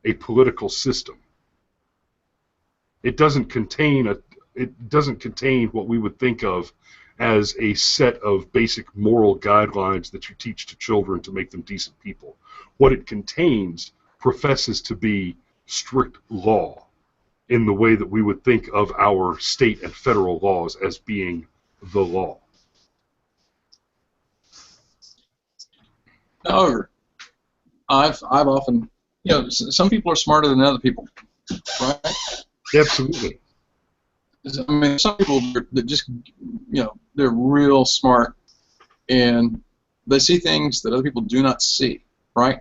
a political system. It doesn't contain what we would think of as a set of basic moral guidelines that you teach to children to make them decent people. What it contains professes to be strict law in the way that we would think of our state and federal laws as being the law. However, I've often, some people are smarter than other people, right? Absolutely. I mean, some people that just, they're real smart, and they see things that other people do not see, right?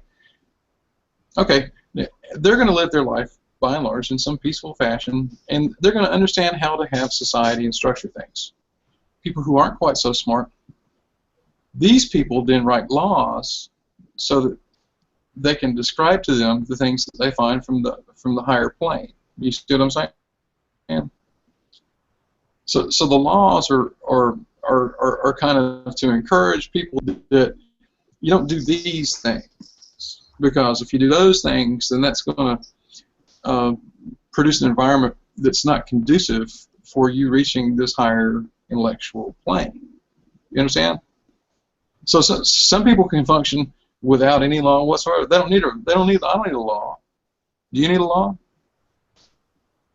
Okay, they're going to live their life, by and large, in some peaceful fashion, and they're going to understand how to have society and structure things. People who aren't quite so smart, these people then write laws so that they can describe to them the things that they find from the higher plane. You see what I'm saying? So the laws are kind of to encourage people that you don't do these things, because if you do those things, then that's going to produce an environment that's not conducive for you reaching this higher intellectual plane. You understand? So some people can function without any law whatsoever. I don't need a law. Do you need a law?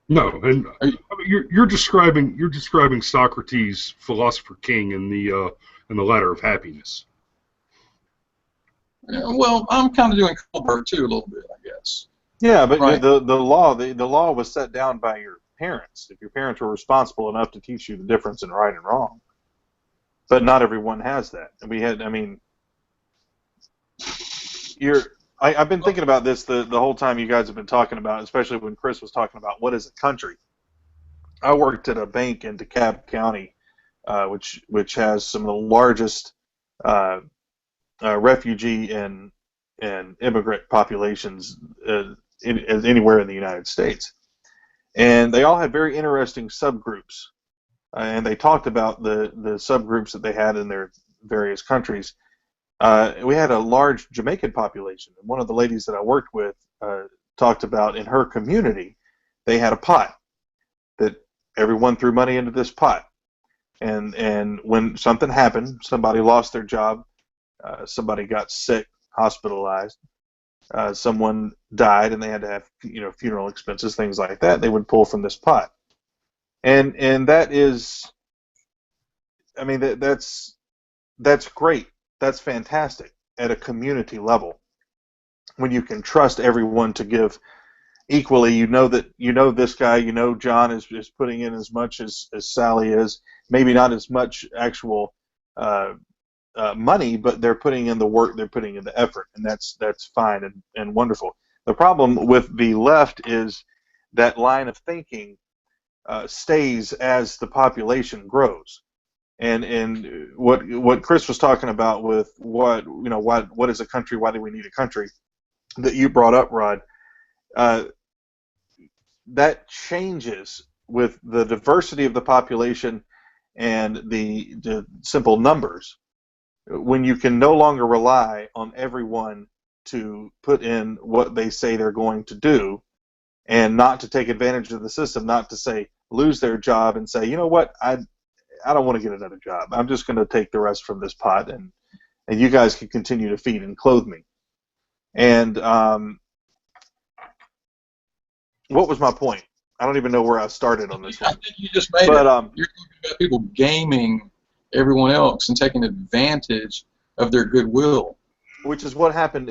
No, and you're describing Socrates, philosopher king, in the Ladder of Happiness. Well, I'm kind of doing Colbert too a little bit, I guess. Yeah, but right. the law was set down by your parents. If your parents were responsible enough to teach you the difference in right and wrong. But not everyone has that. And I've been thinking about this the whole time you guys have been talking about, especially when Chris was talking about what is a country. I worked at a bank in DeKalb County, which has some of the largest refugee and and immigrant populations anywhere in the United States. And they all had very interesting subgroups. And they talked about the subgroups that they had in their various countries. We had a large Jamaican population. And one of the ladies that I worked with talked about in her community, they had a pot that everyone threw money into this pot. And when something happened, somebody lost their job, somebody got sick, hospitalized, someone died, and they had to have funeral expenses, things like that, they would pull from this pot. And that is, I mean, that's great. That's fantastic at a community level. When you can trust everyone to give equally, that this guy, John is putting in as much as Sally is, maybe not as much actual money, but they're putting in the work, they're putting in the effort, and that's fine and wonderful. The problem with the left is that line of thinking stays as the population grows. And what Chris was talking about with what is a country? Why do we need a country? That you brought up, Rod. That changes with the diversity of the population and the simple numbers. When you can no longer rely on everyone to put in what they say they're going to do, and not to take advantage of the system, not to say lose their job and say, you know what, I don't want to get another job. I'm just going to take the rest from this pot, and you guys can continue to feed and clothe me. And what was my point? I don't even know where I started on this one. I think you just made it. You're talking about people gaming everyone else and taking advantage of their goodwill, which is what happened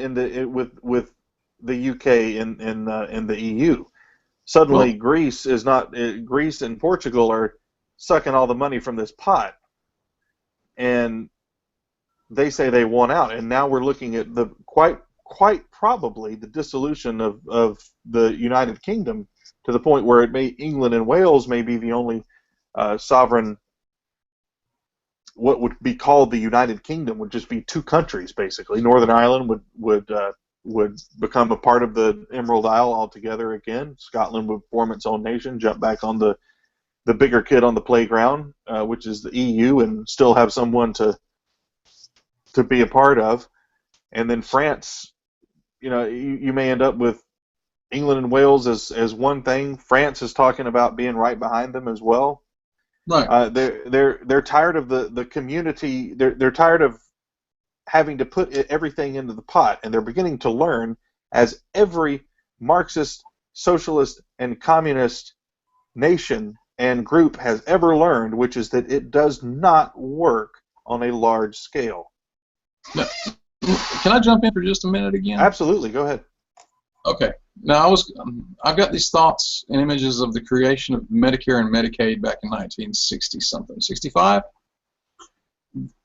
with the UK in the EU. Suddenly, Greece and Portugal are sucking all the money from this pot, and they say they want out. And now we're looking at the quite probably the dissolution of the United Kingdom, to the point where England and Wales may be the only sovereign. What would be called the United Kingdom would just be two countries, basically. Northern Ireland would become a part of the Emerald Isle altogether again. Scotland would form its own nation, jump back on the bigger kid on the playground, which is the EU, and still have someone to be a part of. And then France, you may end up with England and Wales as one thing. France is talking about being right behind them as well. Right. They're tired of the community. They're tired of having to put everything into the pot, and they're beginning to learn, as every Marxist, socialist, and communist nation and group has ever learned, which is that it does not work on a large scale. Now, can I jump in for just a minute again? Absolutely, go ahead. Okay. Now I've got these thoughts and images of the creation of Medicare and Medicaid back in 1960 something, 65.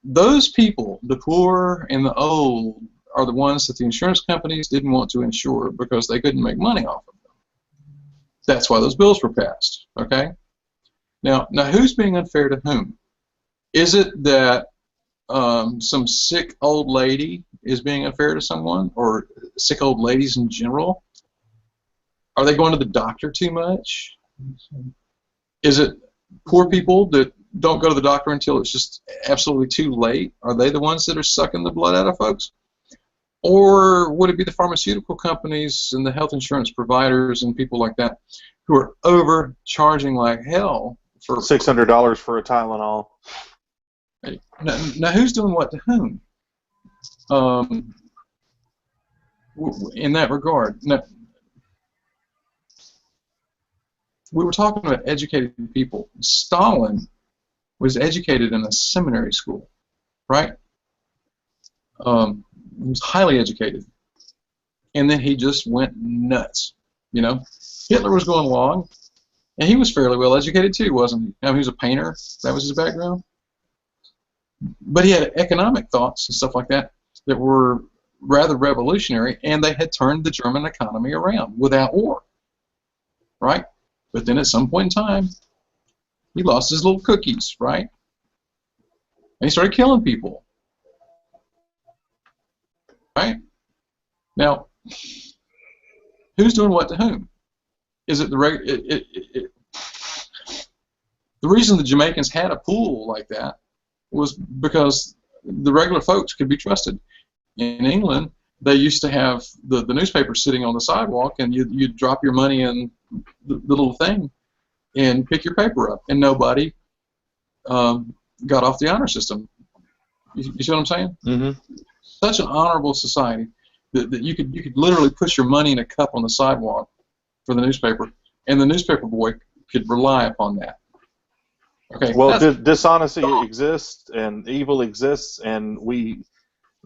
Those people, the poor and the old, are the ones that the insurance companies didn't want to insure because they couldn't make money off of them. That's why those bills were passed. Okay. Now who's being unfair to whom? Is it that some sick old lady is being unfair to someone, or sick old ladies in general? Are they going to the doctor too much? Is it poor people that don't go to the doctor until it's just absolutely too late? Are they the ones that are sucking the blood out of folks? Or would it be the pharmaceutical companies and the health insurance providers and people like that who are overcharging like hell for $600 for a Tylenol? Now who's doing what to whom? In that regard. Now, we were talking about educated people. Stalin was educated in a seminary school, right? He was highly educated. And then he just went nuts, Hitler was going along, and he was fairly well educated too, wasn't he? He was a painter. That was his background. But he had economic thoughts and stuff like that that were rather revolutionary, and they had turned the German economy around without war, right? But then at some point in time, he lost his little cookies, right? And he started killing people, right? Now, who's doing what to whom? Is it the the reason the Jamaicans had a pool like that was because the regular folks could be trusted. In England, they used to have the newspaper sitting on the sidewalk, and you'd drop your money in the little thing and pick your paper up, and nobody got off the honor system. You see what I'm saying? Mm-hmm. Such an honorable society that you could literally put your money in a cup on the sidewalk for the newspaper, and the newspaper boy could rely upon that. Okay. Well, dishonesty exists, and evil exists, and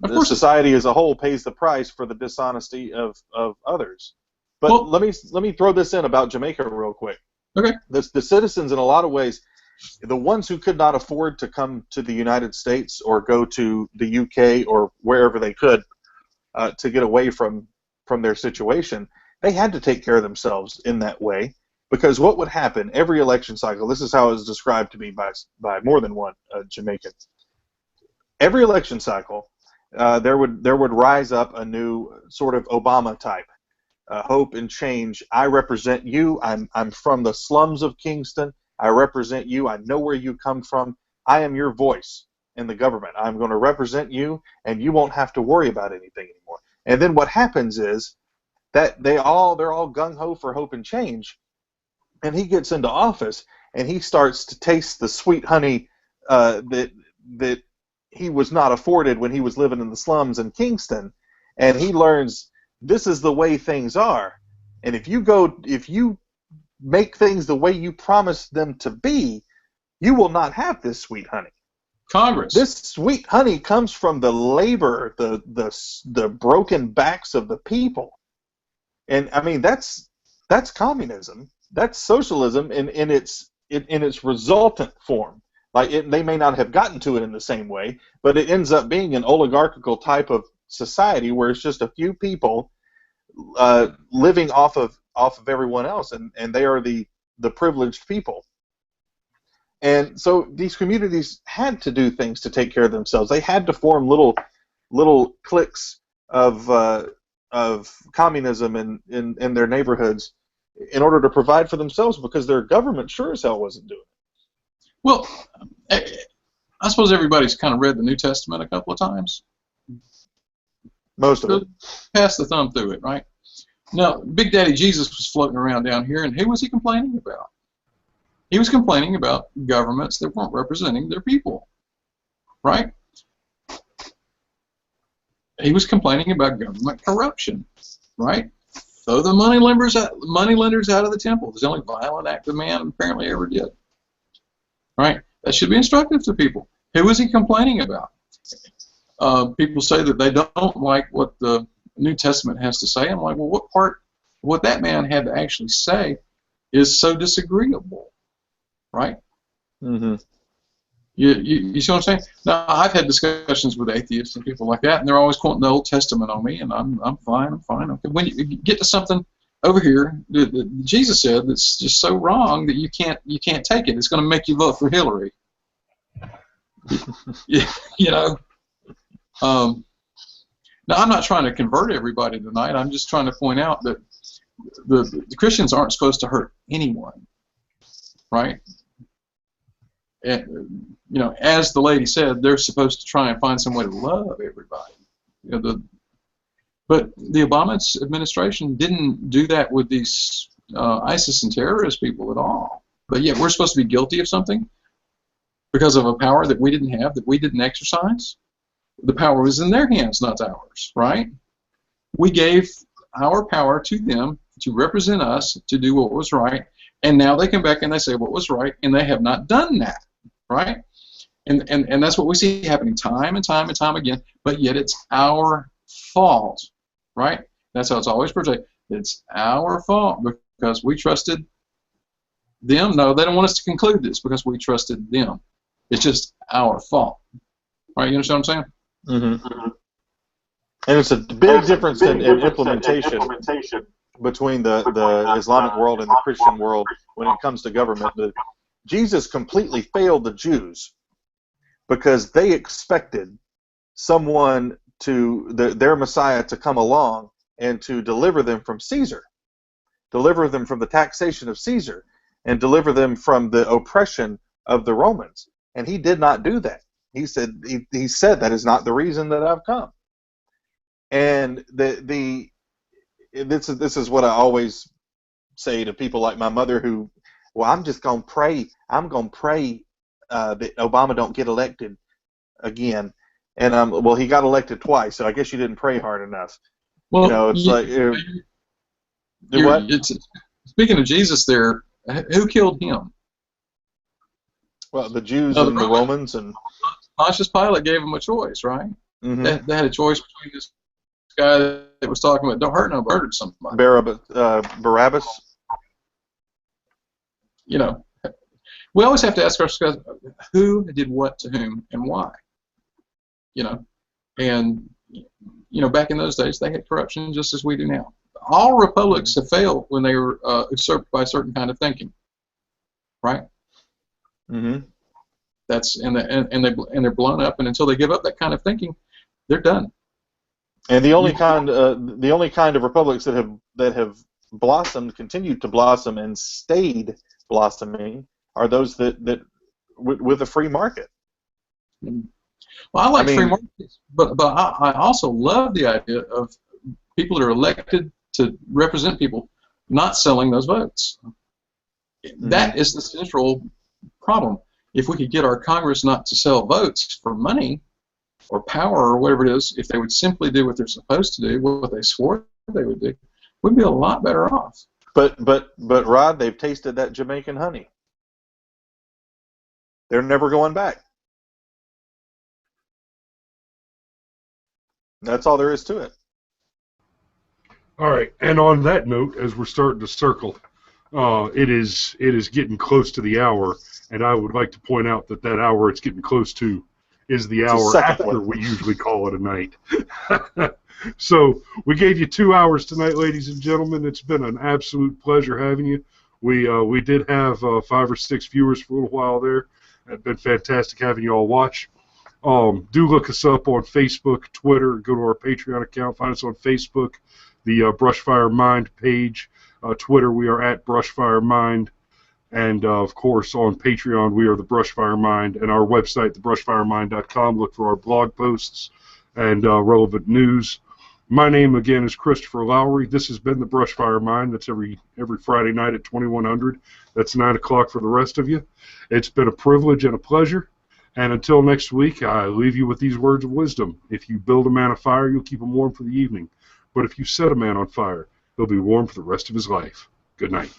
the society as a whole pays the price for the dishonesty of others. But well, let me throw this in about Jamaica real quick. Okay. The citizens, in a lot of ways, the ones who could not afford to come to the United States or go to the UK or wherever they could to get away from their situation, they had to take care of themselves in that way. Because what would happen every election cycle, this is how it was described to me by more than one Jamaican. Every election cycle, there would rise up a new sort of Obama type, hope and change. I represent you. I'm from the slums of Kingston. I represent you. I know where you come from. I am your voice in the government. I'm going to represent you, and you won't have to worry about anything anymore. And then what happens is that they're all gung ho for hope and change. And he gets into office, and he starts to taste the sweet honey that he was not afforded when he was living in the slums in Kingston, and he learns this is the way things are. And if you make things the way you promised them to be, you will not have this sweet honey. Congress. This sweet honey comes from the labor, the broken backs of the people, and I mean that's communism. That's socialism in its resultant form. Like they may not have gotten to it in the same way, but it ends up being an oligarchical type of society where it's just a few people living off of everyone else, and they are the privileged people. And so these communities had to do things to take care of themselves. They had to form little cliques of communism in their neighborhoods in order to provide for themselves, because their government sure as hell wasn't doing it. Well, I suppose everybody's kind of read the New Testament a couple of times. Most of it. Pass the thumb through it, right? Now, Big Daddy Jesus was floating around down here, and who was he complaining about? He was complaining about governments that weren't representing their people, right? He was complaining about government corruption, right? Throw the moneylenders out of the temple. It's the only violent act of man apparently ever did. Right? That should be instructive to people. Who was he complaining about? People say that they don't like what the New Testament has to say. I'm like, well, what part, what that man had to actually say is so disagreeable, right? Mm-hmm. You see what I'm saying? Now, I've had discussions with atheists and people like that, and they're always quoting the Old Testament on me, and I'm fine. Okay. When you get to something over here that Jesus said that's just so wrong that you can't take it, it's going to make you vote for Hillary. You know. Now, I'm not trying to convert everybody tonight. I'm just trying to point out that the Christians aren't supposed to hurt anyone, right? And, you know, as the lady said, they're supposed to try and find some way to love everybody. You know, but the Obama administration didn't do that with these ISIS and terrorist people at all. But yet we're supposed to be guilty of something because of a power that we didn't have, that we didn't exercise. The power was in their hands, not ours, right? We gave our power to them to represent us, to do what was right, and now they come back and they say what was right, and they have not done that, right? And that's what we see happening time and time and time again, but yet it's our fault, right? That's how it's always portrayed. It's our fault because we trusted them. No, they don't want us to conclude this because we trusted them. It's just our fault. Right? You understand what I'm saying? Mm-hmm. And it's a big difference in implementation between the Islamic world and the Christian world when it comes to government. Jesus completely failed the Jews because they expected someone their Messiah to come along and to deliver them from Caesar, deliver them from the taxation of Caesar, and deliver them from the oppression of the Romans. And he did not do that. He said that is not the reason that I've come. And this is what I always say to people like my mother who, well, I'm just going to pray. I'm going to pray that Obama don't get elected again. And well, he got elected twice, so I guess you didn't pray hard enough. Well, you know, it's like what? Speaking of Jesus, there, who killed him? Well, the Jews and the Romans, and Pontius Pilate gave them a choice, right? Mm-hmm. They had a choice between this guy that was talking about don't hurt nobody, murdered somebody. Barabbas. You know, we always have to ask ourselves who did what to whom and why. You know, and you know, back in those days, they had corruption just as we do now. All republics have failed when they were usurped by a certain kind of thinking, right? Mm-hmm. That's and they're blown up, and until they give up that kind of thinking, they're done. And the only kind of republics that have blossomed, continued to blossom, and stayed blossoming are those that with a free market. Well, I like free markets, but I also love the idea of people that are elected to represent people not selling those votes. Mm-hmm. That is the central problem. If we could get our Congress not to sell votes for money or power or whatever it is, if they would simply do what they're supposed to do, what they swore they would do, we'd be a lot better off. But Rod, they've tasted that Jamaican honey. They're never going back. That's all there is to it. All right, and on that note, as we're starting to circle, it is getting close to the hour, and I would like to point out that hour it's getting close to is the hour after we usually call it a night. So we gave you 2 hours tonight, ladies and gentlemen. It's been an absolute pleasure having you. We did have 5 or 6 viewers for a little while there. It's been fantastic having you all watch. Do look us up on Facebook, Twitter, go to our Patreon account, find us on Facebook, the Brushfire Mind page. Twitter, we are at Brushfire Mind. And, of course, on Patreon, we are the Brushfire Mind. And our website, thebrushfiremind.com, look for our blog posts and relevant news. My name, again, is Christopher Lowry. This has been the Brushfire Mind. That's every Friday night at 2100. That's 9 o'clock for the rest of you. It's been a privilege and a pleasure. And until next week, I leave you with these words of wisdom. If you build a man a fire, you'll keep him warm for the evening. But if you set a man on fire, he'll be warm for the rest of his life. Good night.